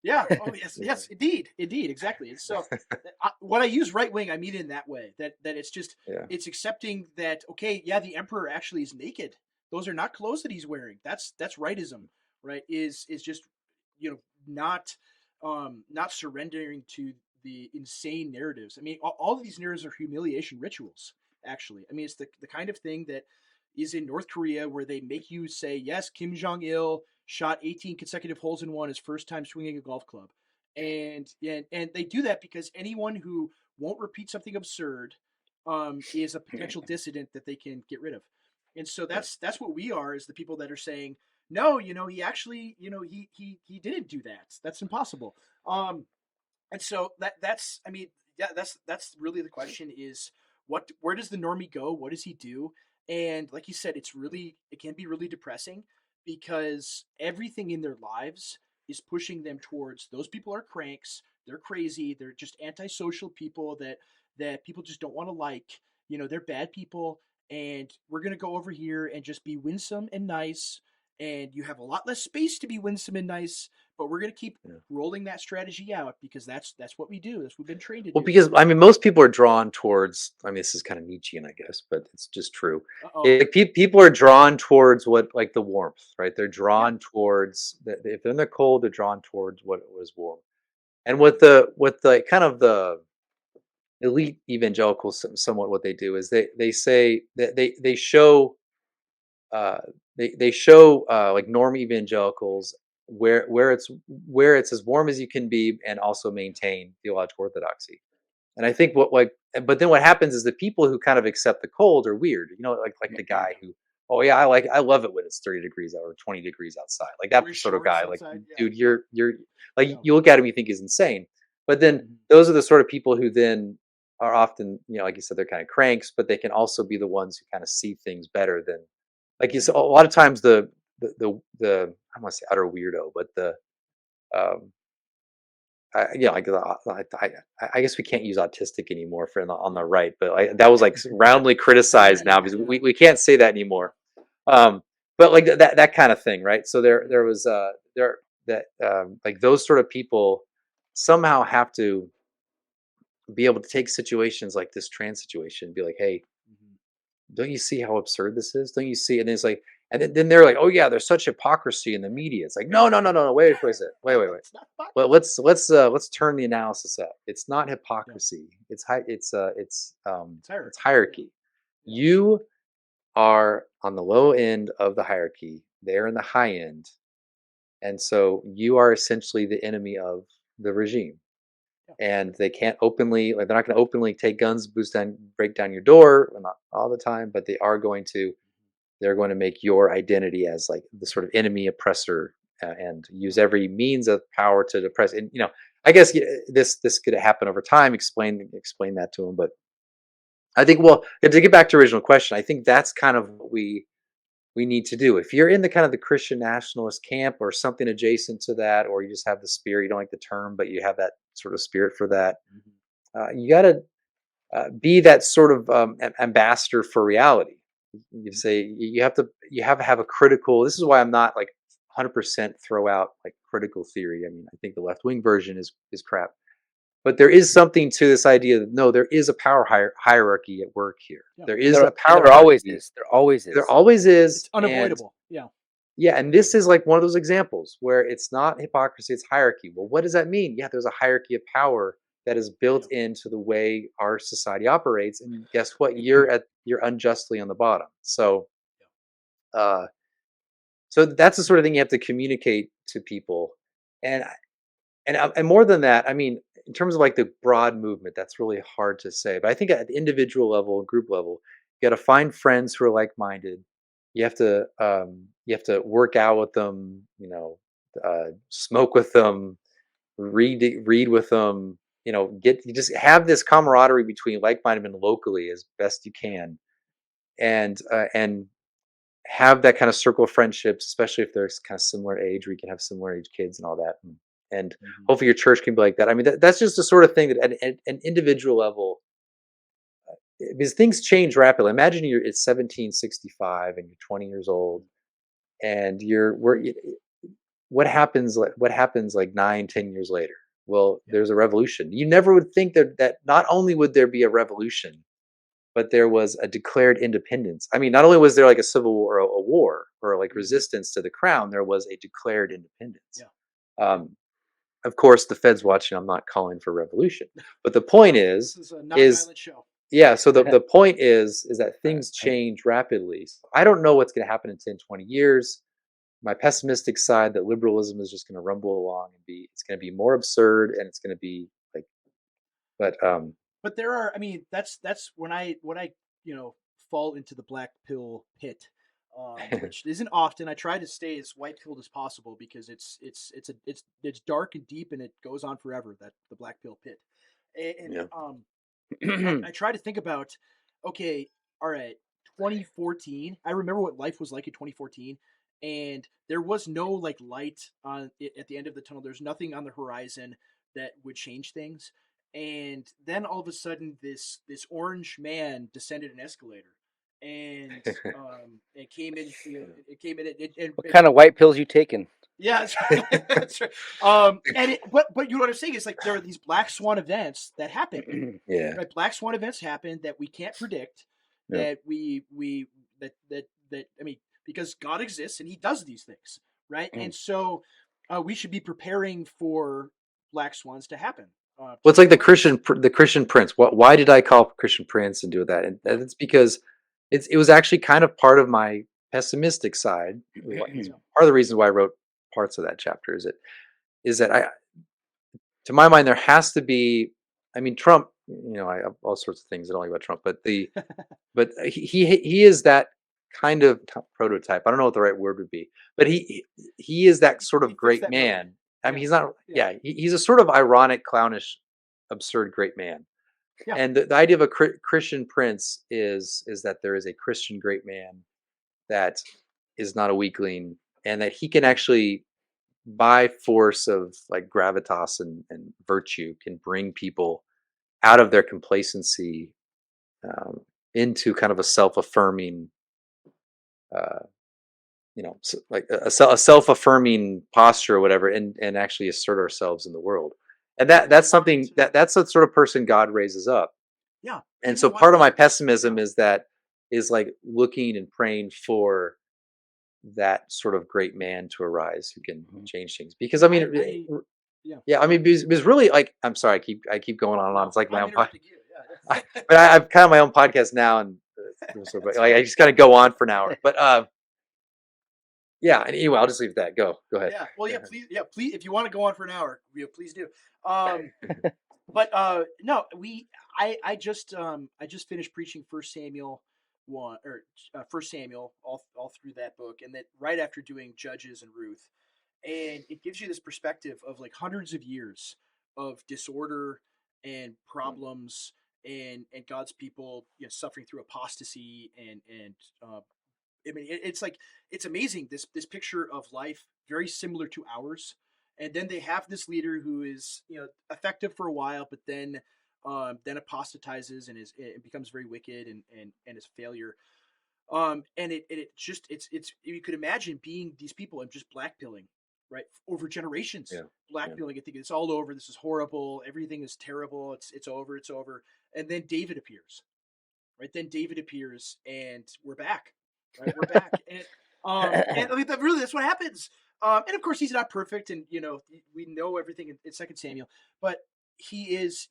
Yeah. Oh, yes. Yes. Indeed. Indeed. Exactly. And so, when I use right wing, I mean it in that way. That it's just Yeah. it's accepting that okay, yeah, the emperor actually is naked. Those are not clothes that he's wearing. That's rightism, right? Is just not not surrendering to the insane narratives. I mean, all of these narratives are humiliation rituals. Actually, I mean, it's the kind of thing that is in North Korea where they make you say, yes, Kim Jong Il shot 18 consecutive holes in one his first time swinging a golf club, and they do that because anyone who won't repeat something absurd is a potential dissident that they can get rid of, and so Yeah. that's what we are, is the people that are saying no, he actually, he didn't do that. That's impossible. And so that's I mean, yeah, that's really the question is where does the normie go? What does he do? And like you said, it can be really depressing because everything in their lives is pushing them towards those people are cranks, they're crazy, they're just antisocial people that people just don't want to like. They're bad people, and we're gonna go over here and just be winsome and nice, and you have a lot less space to be winsome and nice, but we're gonna keep Yeah. rolling that strategy out because that's what we do. That's what we've been trained to Well, do. because I mean, most people are drawn towards. I mean, this is kind of Nietzschean, I guess, but it's just true. Oh, People are drawn towards what, like the warmth, right? They're yeah, drawn towards if they're in the cold, they're drawn towards what was warm. And with the kind of the elite evangelicals, somewhat what they do is they say that they show uh, they show like norm evangelicals where it's as warm as you can be and also maintain theological orthodoxy. And I think but then what happens is the people who kind of accept the cold are weird. Like the guy who, oh yeah, I love it when it's 30 degrees out or 20 degrees outside. Like that wear sort of shorts guy. Like, outside. Yeah, dude, yeah, you're like yeah. you look at him, you think he's insane. But then Mhm. those are the sort of people who then are often, like you said, they're kind of cranks, but they can also be the ones who kind of see things better than, like you said. A lot of times the I want to say utter weirdo, but um, like I guess we can't use autistic anymore for on the right, but that was like roundly criticized now because Yeah, we can't say that anymore. Um, but like that kind of thing, right? So there was there that like those sort of people somehow have to be able to take situations like this trans situation and be like, hey, Mhm. don't you see how absurd this is? Don't you see? And it's like, and then they're like, oh yeah, there's such hypocrisy in the media. It's like, no, no, no, no, no. Wait a second. Wait. It's not Well, hypocrisy. let's turn the analysis up. It's not Yeah, hypocrisy. It's it's hierarchy. hierarchy. Yeah, You are on the low end of the hierarchy. They're in the high end, and so you are essentially the enemy of the regime. yeah, And they can't openly, like they're not going to openly take guns, break down your door. Well, not all the time, but they are going to. They're going to make your identity as like the sort of enemy oppressor, and use every means of power to depress. And I guess this could happen over time. Explain that to them. But I think, well, to get back to original question, I think that's kind of what we need to do. If you're in the kind of the Christian nationalist camp or something adjacent to that, or you just have the spirit, you don't like the term, but you have that sort of spirit for that, Mhm. you got to be that sort of ambassador for reality. You say you have to have a critical. This is why I'm not like 100% throw out like critical theory. I mean, I think the left wing version is crap, but there is something to this idea that no, there is a power hierarchy at work here. Yeah. There And is a power there always hierarchy. is. There always There is. always is, It's and unavoidable. Yeah. yeah, and this is like one of those examples where it's not hypocrisy, it's hierarchy. Well, what does that mean? Yeah, there's a hierarchy of power that is built Yeah. into the way our society operates. And guess what? You're unjustly on the bottom. Uh so that's the sort of thing you have to communicate to people. And and more than that, I mean, in terms of like the broad movement, that's really hard to say. But I think at the individual level, group level, You got to find friends who are like-minded. You have to work out with them. Smoke with them, read with them. You just have this camaraderie between like-minded men locally as best you can, and have that kind of circle of friendships, especially if they're kind of similar age, where you can have similar age kids and all that. And Mhm. hopefully your church can be like that. I mean, that's just the sort of thing that at an individual level, because things change rapidly. Imagine it's 1765 and you're 20 years old, and what happens like 9, 10 years later? Well, Yeah. there's a revolution. You never would think that not only would there be a revolution, but there was a declared independence. I mean, not only was there like a civil war, or a war, or like Mhm. resistance to the crown, there was a declared independence. Yeah. Yeah. Um, of course, the Fed's watching. I'm not calling for revolution, but the No, point this is a is nonviolent show. yeah. So the point is that things change rapidly. So I don't know what's going to happen in 10, 20 years. My pessimistic side, that liberalism is just going to rumble along and it's going to be more absurd, and it's going to be like, but But there are, I mean, that's when I fall into the black pill pit, which isn't often. I try to stay as white pilled as possible because it's dark and deep and it goes on forever. That the black pill pit, and yeah. I try to think about, okay, all right, 2014. I remember what life was like in 2014, and there was no like light on at the end of the tunnel. There's nothing on the horizon that would change things. And then all of a sudden, this orange man descended an escalator, and it came in. It came in. What kind of white pills you taking? Yeah, that's right. That's right. And but you know what I'm saying is like there are these black swan events that happen, Yeah. right? Black swan events happen that we can't predict. Yeah. That we that I mean, because God exists and He does these things, right? And so we should be preparing for black swans to happen. Well, it's To like arise. The Christian Prince. Why did I call Christian Prince and do that? And Yeah, it's because it was actually kind of part of my pessimistic side. It's yeah, part of the reason why I wrote parts of that chapter. Is that I to my mind there has to be. I mean, Trump. I have all sorts of things I don't like about Trump, but he is that kind of prototype. I don't know what the right word would be, but he is that sort he of fits great that mold. man. I mean, Yeah, he's not. yeah, Yeah, he's a sort of ironic, clownish, absurd great man. yeah. And the idea of a Christian prince is that there is a Christian great man that is not a weakling, and that he can actually, by force of like gravitas and virtue, can bring people out of their complacency, um, into kind of a self-affirming, uh, like a self-affirming posture or whatever, and actually assert ourselves in the world. And People that's want something that's the sort of person God raises up. yeah. And People so want part of my leaders. Yeah, pessimism is like looking and praying for that sort of great man to arise who can change things. Because I mean, I yeah. yeah, I mean, because really, like, I'm sorry, I keep going on and on. No, It's like my I'm own interrupting you. Yeah. but I've kind of my own podcast now, and That's like I fine. just kind of go on for an hour. But yeah. Anyway, I'll just leave that. Go ahead. Yeah. Well, yeah, please. If you want to go on for an hour, please do. But no, I just finished preaching First Samuel 1 or First Samuel all through that book, and that right after doing Judges and Ruth, and it gives you this perspective of like hundreds of years of disorder and problems and God's people suffering through apostasy and I mean, it's like it's amazing this picture of life very similar to ours, and then they have this leader who is effective for a while, but then apostatizes and becomes very wicked and is a failure. And it just it's you could imagine being these people and just blackpilling right over generations, Yeah. Yeah. blackpilling and thinking it's all over, this is horrible, everything is terrible, it's over, and then David appears, right? Then David appears, and we're back, right? We're back, and I mean that's what happens. And of course he's not perfect, and we know everything in Second Samuel, but he is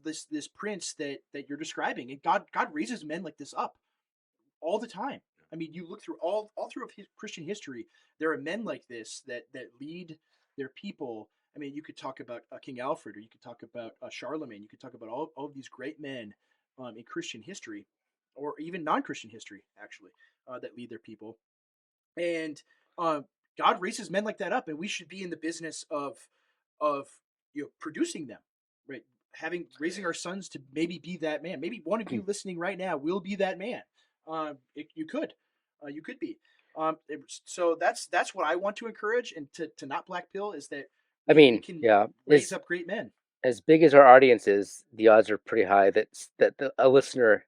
this prince that you're describing, and God raises men like this up all the time. I mean, you look through all through Christian history, there are men like this that lead their people. I mean, you could talk about King Alfred, or you could talk about Charlemagne. You could talk about all of these great men in Christian history, or even non-Christian history, actually, that lead their people. And uh, God raises men like that up, and we should be in the business of producing them, right? Raising our sons to maybe be that man. Maybe one of you listening right now will be that man. You could be. So that's what I want to encourage, and to not black pill is that I we mean, can yeah, raise up great men. as big as our audience is, the odds are pretty high a listener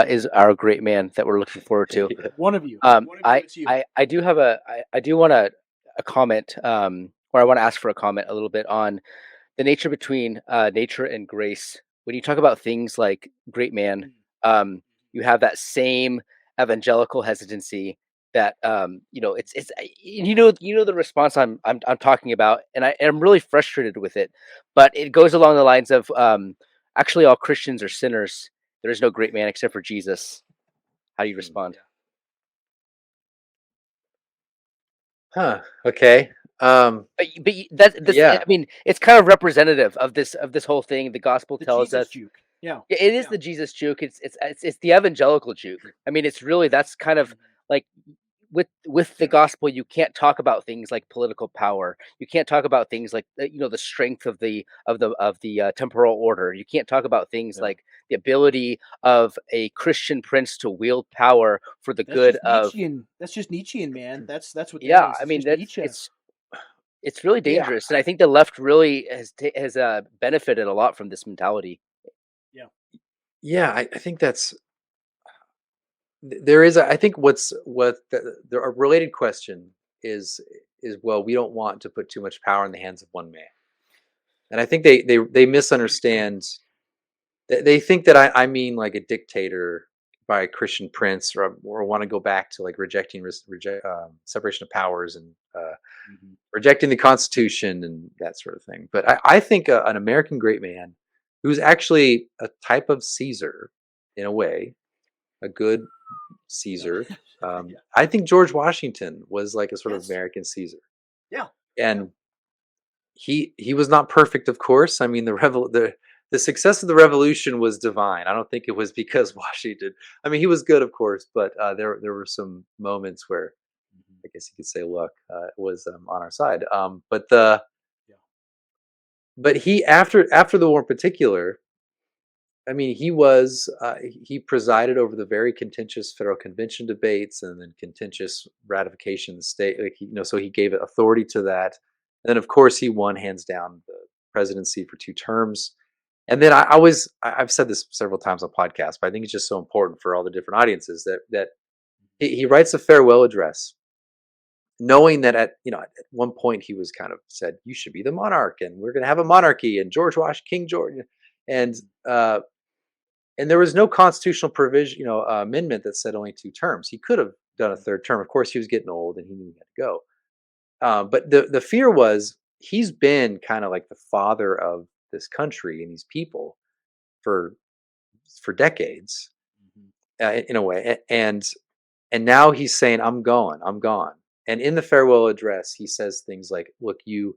is our great man that we're looking forward to. Yeah. One of you, it's you. I do have I do want a comment, or I want to ask for a comment a little bit on the nature between nature and grace. When you talk about things like great man, you have that same evangelical hesitancy that it's the response I'm talking about, and I'm really frustrated with it. But it goes along the lines of actually all Christians are sinners. There is no great man except for Jesus. How do you respond? Huh. Okay. But that's Yeah. I mean, it's kind of representative of this whole thing. The gospel The tells Jesus us juke. Yeah. it is the Jesus juke. It's the evangelical juke. I mean, it's really that's kind of like with the gospel, you can't talk about things like political power. You can't talk about things like the strength of the temporal order. You can't talk about things Yeah. like the ability of a Christian prince to wield power for the That's good just of. Nietzschean. That's just Nietzschean, man. That's what that Yeah, is. I It's mean just that's Nietzsche. it's really Yeah. dangerous, and I think the left really has benefited a lot from this mentality. Yeah. Yeah. I think there is I think what a related question is, well, we don't want to put too much power in the hands of one man. And I think they misunderstand. They think that I mean like a dictator by a Christian prince, or want to go back to like separation of powers and rejecting the Constitution and that sort of thing. But I think an American great man who's actually a type of Caesar in a way, a good Caesar. Yeah. I think George Washington was like a sort of Yes. American Caesar, Yeah. and he was not perfect, of course. I mean, the success of the revolution was divine. I don't think it was because Washington. I mean, he was good, of course, but there were some moments where I guess you could say luck was on our side. Yeah. But he after the war in particular, I mean, he presided over the very contentious federal convention debates and then contentious ratification of the state. Like so he gave authority to that. And then, of course, he won hands down the presidency for 2 terms. And then I've said this several times on podcasts, but I think it's just so important for all the different audiences that he writes a farewell address, knowing that at one point he was kind of said, "You should be the monarch, and we're going to have a monarchy." And King George, and uh, and there was no constitutional provision, amendment that said only 2 terms. He could have done a third term. Of course, he was getting old and he knew he had to go. But the fear was he's been kind of like the father of this country and these people for decades, in a way, and now he's saying, "I'm going, I'm gone." And in the farewell address, he says things like, "Look, you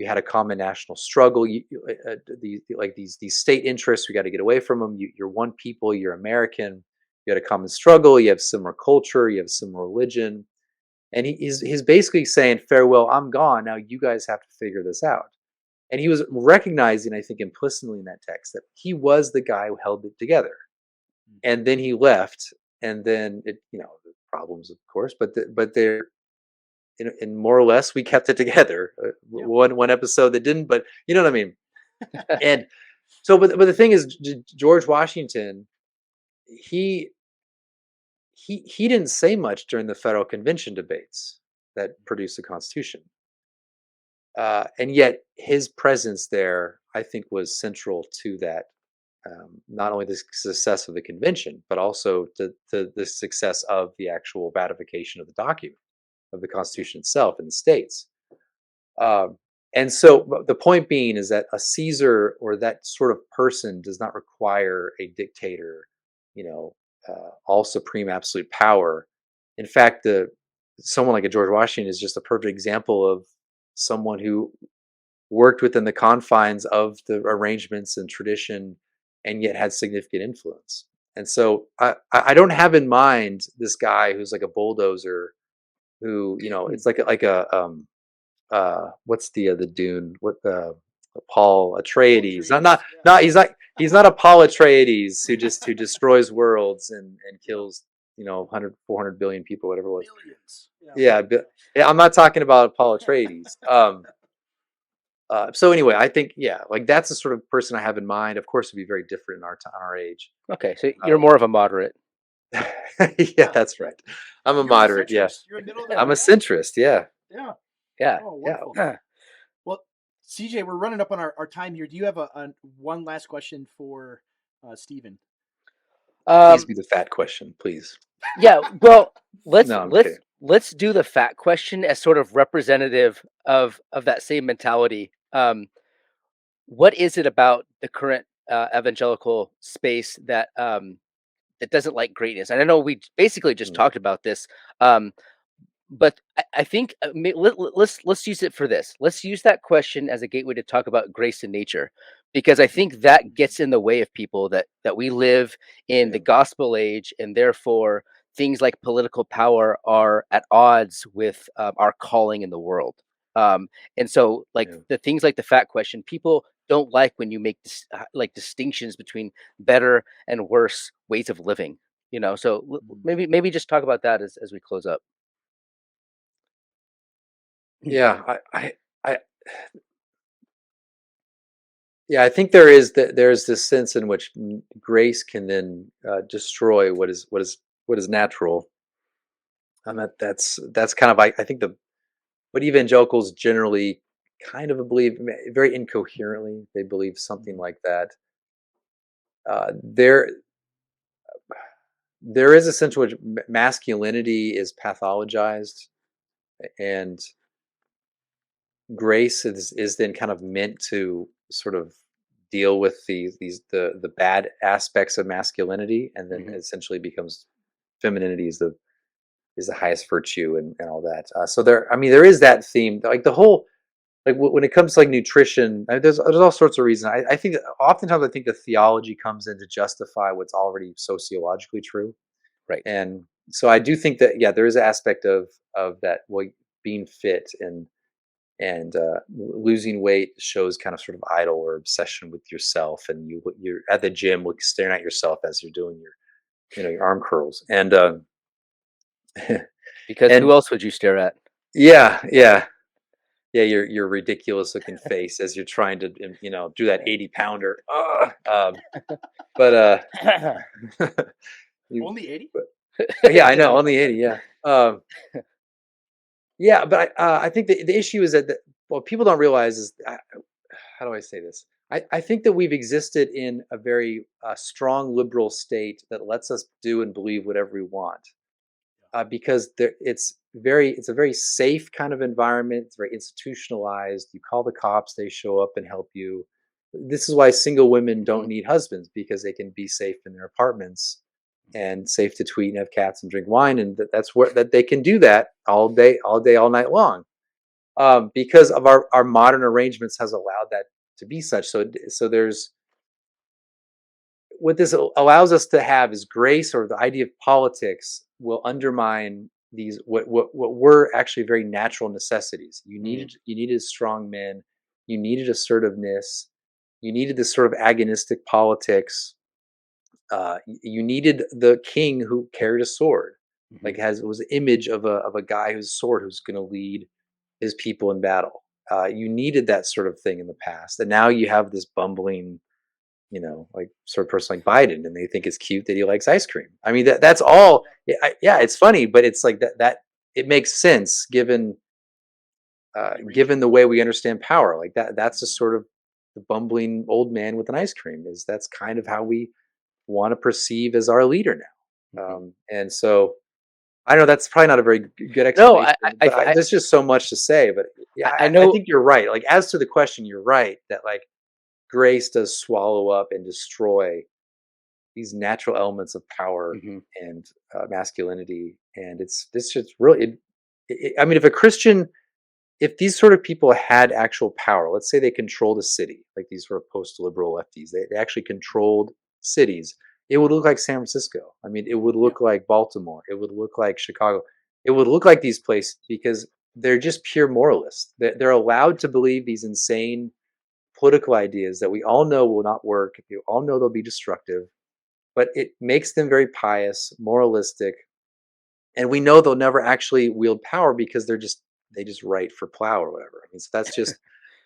had a common national struggle. These state interests. We got to get away from them. You're one people. You're American. You had a common struggle. You have similar culture. You have similar religion." And he's basically saying, "Farewell, I'm gone. Now you guys have to figure this out." And he was recognizing, I think, implicitly in that text that he was the guy who held it together. And then he left, and then problems, of course, but they're in more or less we kept it together. Yeah. One episode that didn't, but you know what I mean. And so, but the thing is, George Washington, he he didn't say much during the federal convention debates that produced the Constitution, and yet his presence there, I think, was central to that. Not only the success of the convention, but also to the success of the actual ratification of the document of the Constitution itself in the states. Um, and so the point being is that a Caesar or that sort of person does not require a dictator, all supreme absolute power. In fact, someone like a George Washington is just a perfect example of someone who worked within the confines of the arrangements and tradition, and yet had significant influence. And so I don't have in mind this guy who's like a bulldozer who, it's like a what's the Dune? What Paul Atreides? Atreides, Not he's not a Paul Atreides who destroys worlds and kills 100 400 billion people, whatever it was. billions. Yeah, yeah, I'm not talking about Paul Atreides. So anyway, I think like that's the sort of person I have in mind. Of course, it'd be very different in our age. Okay, so you're more of a moderate. Yeah, that's right. I'm a You're moderate. Yeah, centrist. You're a middle of the I'm a road. centrist. Yeah. Yeah. Yeah. Oh, Yeah. wonderful. Well, CJ, we're running up on our time here. Do you have a one last question for Stephen? Please be the fat question, please. Yeah. Well, let's No, I'm let's kidding. let's do the fat question as sort of representative of that same mentality. What is it about the current evangelical space that that doesn't like greatness? And I know we basically just talked about this, but I think let's use it for this. Let's use that question as a gateway to talk about grace and nature, because I think that gets in the way of people that we live in the gospel age, and therefore things like political power are at odds with our calling in the world. And so, like the things like the fat question, people don't like when you make like distinctions between better and worse ways of living. So maybe just talk about that as we close up. Yeah, I yeah, I think there's this sense in which grace can then destroy what is natural, and that's kind of I think what evangelicals generally kind of believe very incoherently. They believe something like that. There is a sense in which masculinity is pathologized, and grace is then kind of meant to sort of deal with the bad aspects of masculinity, and then essentially becomes femininity is the highest virtue and all that. So there is that theme, like the whole, like when it comes to like nutrition, there's all sorts of reasons. I think oftentimes I think the theology comes in to justify what's already sociologically true. Right. And so I do think that there is an aspect of that, well, being fit and losing weight shows kind of sort of idle or obsession with yourself, and you're at the gym staring at yourself as you're doing your arm curls, and Because and who else would you stare at? yeah, your ridiculous looking face as you're trying to do that 80-pounder. But Only 80? yeah, I know, only 80. Yeah. Yeah, but I think the issue is that what people don't realize is, how do I say this? I think that we've existed in a very strong liberal state that lets us do and believe whatever we want, because it's a very safe kind of environment. It's very institutionalized. You call the cops, they show up and help you. This is why single women don't need husbands, because they can be safe in their apartments and safe to tweet and have cats and drink wine, and that's where that they can do that all day, all night long, because of our modern arrangements has allowed that to be such. So there's what this allows us to have is grace, or the idea of politics will undermine these what were actually very natural necessities. You needed strong men, you needed assertiveness, you needed this sort of agonistic politics. You needed the king who carried a sword, like was an image of a guy who's sword who's going to lead his people in battle. You needed that sort of thing in the past, and now you have this bumbling, like sort of person like Biden, and they think it's cute that he likes ice cream. I mean, that's all. Yeah, it's funny, but it's like that it makes sense given the way we understand power. Like that's a sort of the bumbling old man with an ice cream. That's kind of how we want to perceive as our leader now. And so I know that's probably not a very good explanation, but there's just so much to say. But yeah, I know. I think you're right. Like, as to the question, you're right that like grace does swallow up and destroy these natural elements of power and masculinity, and this just really. I mean, if these sort of people had actual power, let's say they controlled a city, like these sort of post-liberal lefties, they actually controlled cities. it would look like San Francisco. I mean, it would look like Baltimore. It would look like Chicago. It would look like these places because they're just pure moralists. They're allowed to believe these insane political ideas that we all know will not work. We all know they'll be destructive, but it makes them very pious, moralistic, and we know they'll never actually wield power because they just write for Plow or whatever. I mean, so that's just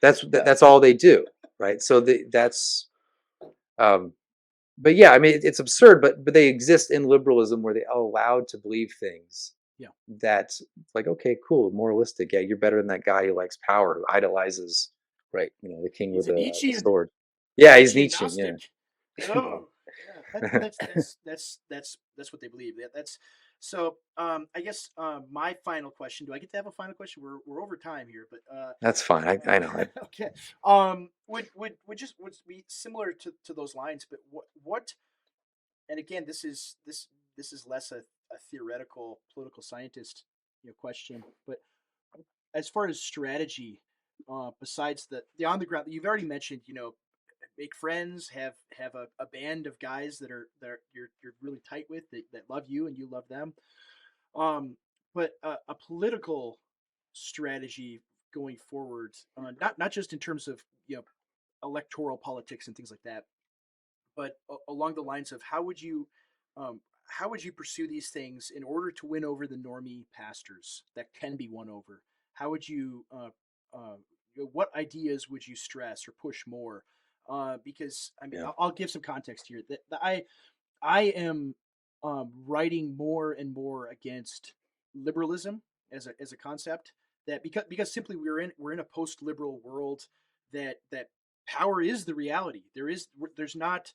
that's all they do, right? So that's um, but yeah, I mean, it's absurd, but they exist in liberalism where they are allowed to believe things. Yeah. That's like, okay, cool, moralistic. Yeah, you're better than that guy who likes power, who idolizes, Right. the king He's with a a Nietzschean. sword. Yeah, he's Nietzschean Nietzschean. Yeah. Gnostic. Oh, yeah. That's what they believe. That's so. I guess my final question. Do I get to have a final question? We're over time here, but That's fine. I know. okay. Would be similar to those lines, but what? And again, this is less a theoretical political scientist question, but as far as strategy, besides the on the ground, you've already mentioned, make friends, have a band of guys that are you're really tight with that love you and you love them. But a political strategy going forward, not just in terms of electoral politics and things like that, but along the lines of how would you pursue these things in order to win over the normie pastors that can be won over? How would you what ideas would you stress or push more? Because I mean, Yeah. I'll give some context here. That I am writing more and more against liberalism as a concept. That because simply we're in a post liberal world that power is the reality. There's not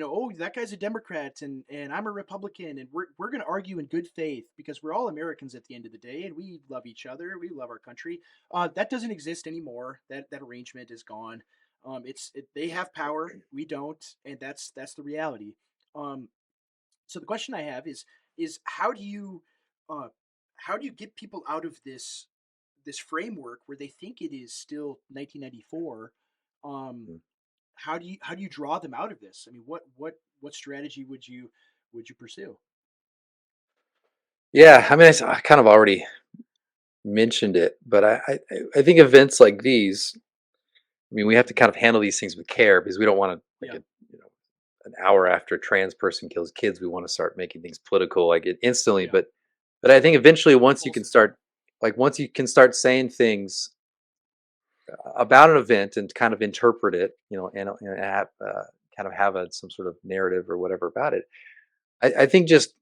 oh, that guy's a Democrat and I'm a Republican and we're going to argue in good faith because we're all Americans at the end of the day and we love each other, we love our country. That doesn't exist anymore. That arrangement is gone. They have power, we don't, and that's the reality. So the question I have is uh, how do you get people out of this framework where they think it is still 1994? Um, Mm. how do you draw them out of this? I mean, what strategy would you pursue? Yeah, I mean, I kind of already mentioned it, but I think events like these. I mean, we have to kind of handle these things with care because we don't want to Yeah, an hour after a trans person kills kids, we want to start making things political like it instantly. yeah, But I think eventually, impulsive. once you can start saying things about an event and kind of interpret it, and have, kind of have some sort of narrative or whatever about it. I think just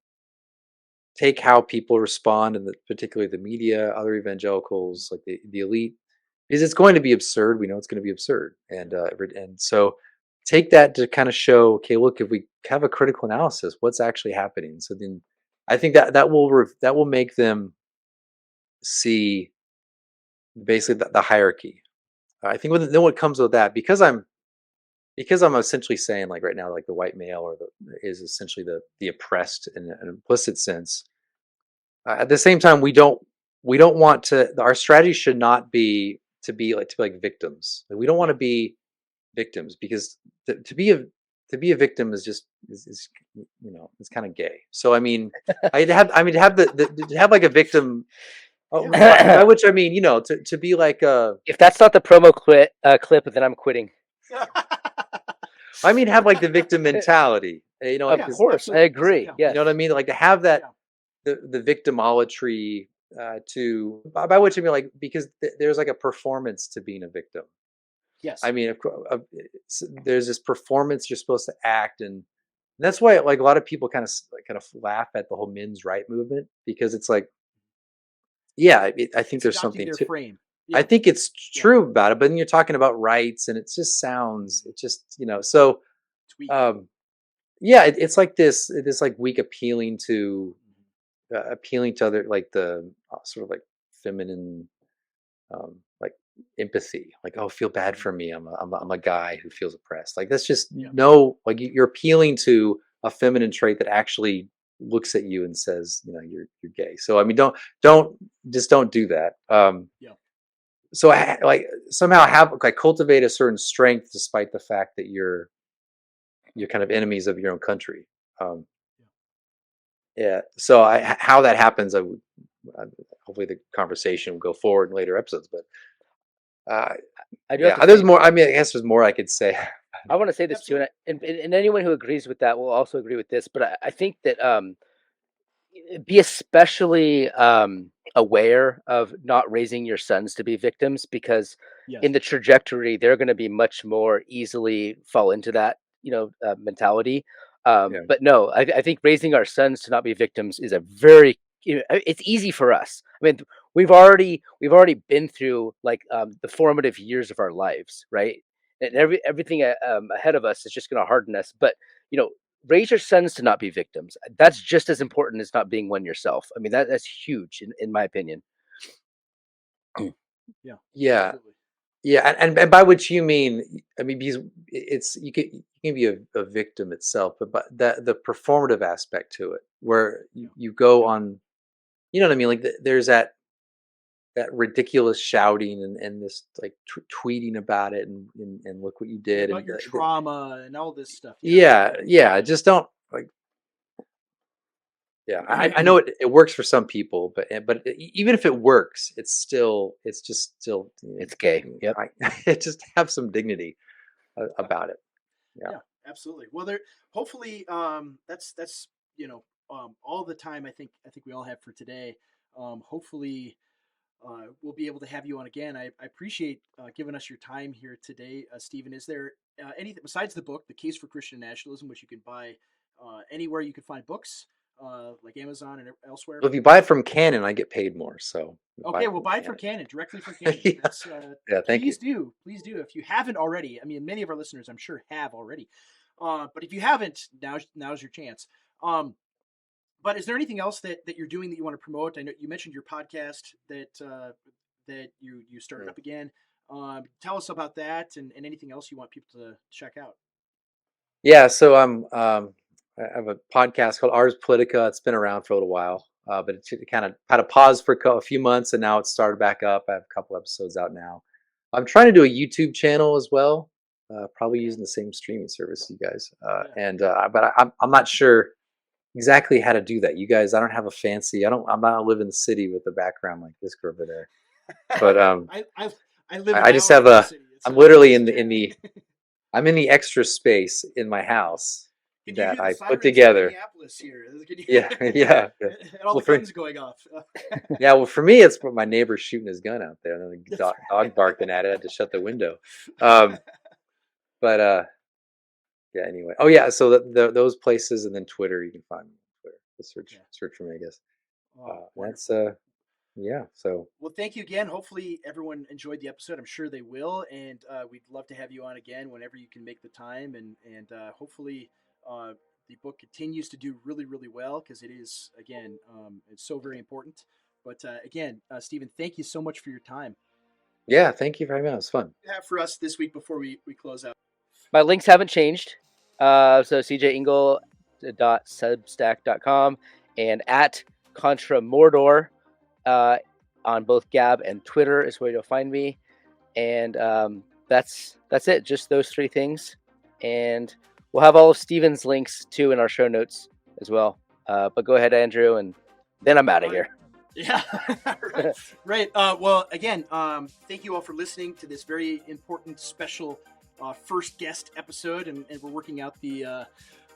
take how people respond, and particularly the media, other evangelicals, like the elite, because it's going to be absurd. We know it's going to be absurd, and so take that to kind of show, okay, look, if we have a critical analysis, what's actually happening. So then, I think that will make them see basically the hierarchy. I think then what comes with that, because I'm essentially saying, like, right now, like the white male is essentially the oppressed in an implicit sense. At the same time, we don't want to. Our strategy should not be to be like victims. Like, we don't want Yeah, to be victims because to be a victim is it's kind of gay. So I mean, to have to have like a victim. Oh, yeah. by which I mean, to be like If that's not the promo clip, then I'm quitting. I mean, have like the victim mentality. Of Yeah, Because course, I absolutely. agree. Yeah, you know what I Yes. mean. Like to have that yeah, the victimolatry by which I mean, like, because there's like a performance to being a victim. I yes, mean, there's this performance you're supposed to act, and that's why like a lot of people kind of laugh at the whole men's right movement because it's like, yeah, I think it's there's adopting something their to. frame. I Yeah, think it's yeah, true about it, but then you're talking about rights, and it just sounds, mhm. it just so. It's weak. Um, yeah, it's like this like weak appealing to other, like the sort of like feminine, like empathy, like, oh, feel bad Mhm. for me, I'm a guy who feels oppressed. Like, that's just Yeah, no, like, you're appealing to a feminine trait that actually looks at you and says, you're gay. So I mean, don't just don't do that. yeah, So like somehow have like cultivate a certain strength despite the fact that you're kind of enemies of your own country. Um, yeah. So how that happens, hopefully the conversation will go forward in later episodes. But I do have yeah, to there's say, more. I mean, I guess there's more I could say. I want to say this too, Absolutely. and anyone who agrees with that will also agree with this. But I think that be especially aware of not raising your sons to be victims, because in Yes. the trajectory they're going to be much more easily fall into that mentality. Yeah. But no, I think raising our sons to not be victims is a very it's easy for us. I mean, we've already been through like the formative years of our lives, right? And everything ahead of us is just going to harden us. But you know, raise your sons to not be victims. That's just as important as not being one yourself. I mean, that's huge in my opinion. Yeah. Yeah. Absolutely. Yeah, and by which you mean, I mean, because you can be a victim itself, but the performative aspect to it, where Yeah. you go on, you know what I mean? Like there's that ridiculous shouting and this like tweeting about it and look what you Yeah. did About your trauma and all this stuff. Yeah. yeah, Yeah. yeah, just don't like. Yeah, I know it works for some people, but even if it works, it's just still It's gay. Yep. it just have some dignity about it. Yeah. Yeah, absolutely. Well, there hopefully that's all the time I think we all have for today. Hopefully we'll be able to have you on again. I appreciate giving us your time here today, Stephen. Is there anything besides the book, The Case for Christian Nationalism, which you can buy anywhere you can find books, like Amazon and elsewhere? Well, if you buy it from Canon, I get paid more. So buy Okay, it well, from buy it from Canon. Canon, directly from Canon. Yeah, That's yeah. Thank you. please do, please do. If you haven't already, I mean, many of our listeners, I'm sure, have already. But if you haven't, now's your chance. Um, but is there anything else that you're doing that you want to promote? I know you mentioned your podcast that you started Mm. up again. Tell us about that and anything else you want people to check out. Yeah. So I have a podcast called Ars Politica. It's been around for a little while, but it kind of had a pause for a few months, and now it's started back up. I have a couple episodes out now. I'm trying to do a YouTube channel as well, probably using the same streaming service you guys. Yeah. And but I'm not sure exactly how to do that. You guys, I don't have a fancy. I'm not live in the city with a background like this over there. But I live an I just hour have from the a. city. I'm literally It's a in journey. the I'm in the extra space in my house Can you that hear the I put sirens of together. Minneapolis here? Can Yeah, yeah, yeah. and all Well, the for guns going off. yeah, well, for me, it's my neighbor shooting his gun out there, and then the That's dog barking at it. I had to shut the window. right. Um, but yeah. Anyway, oh yeah. So those places, and then Twitter, you can find me on Twitter. Just Yeah. search for me, I guess. Oh, That's wonderful. yeah. So Well, thank you again. Hopefully, everyone enjoyed the episode. I'm sure they will, and we'd love to have you on again whenever you can make the time. And hopefully, uh, the book continues to do really, really well because it is again, it's so very important. But again, Stephen, thank you so much for your time. yeah, thank you very much. It was fun. Yeah, for us this week before we close out. My links haven't changed. So cjingle.substack.com and at Contra Mordor on both Gab and Twitter is where you'll find me. And that's it. Just those three things. And we'll have all of Steven's links too in our show notes as well. But go ahead, Andrew, and then I'm out of here. Yeah, right. Right. Well, again, thank you all for listening to this very important, special first guest episode, and we're working out the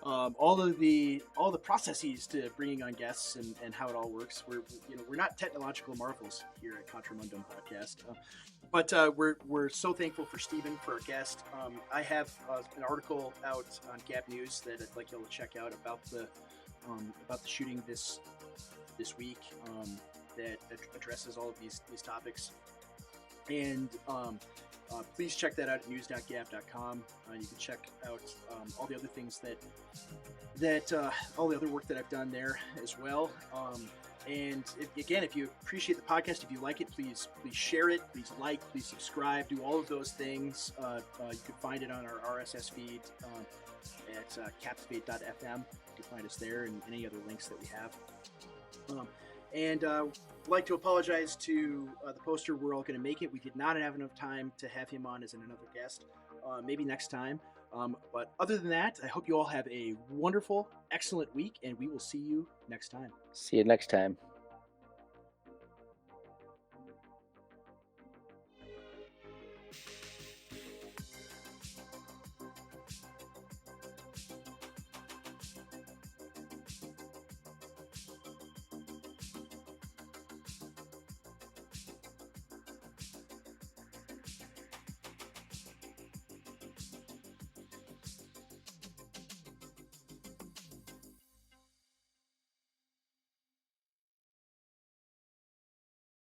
all the processes to bringing on guests and how it all works. We're not technological marvels here at Contra Mundum podcast, but we're so thankful for Stephen, for our guest. I have an article out on Gap News that I'd like y'all to check out about the shooting this week that addresses all of these topics. And please check that out at news.gap.com. You can check out all the other things that all the other work that I've done there as well. And if you appreciate the podcast, if you like it, please share it, please like, please subscribe, do all of those things. You can find it on our RSS feed at captivate.fm. You can find us there and any other links that we have. And I'd like to apologize to the poster. We're all going to make it. We did not have enough time to have him on as another guest. Maybe next time. But other than that, I hope you all have a wonderful, excellent week, and we will see you next time. See you next time.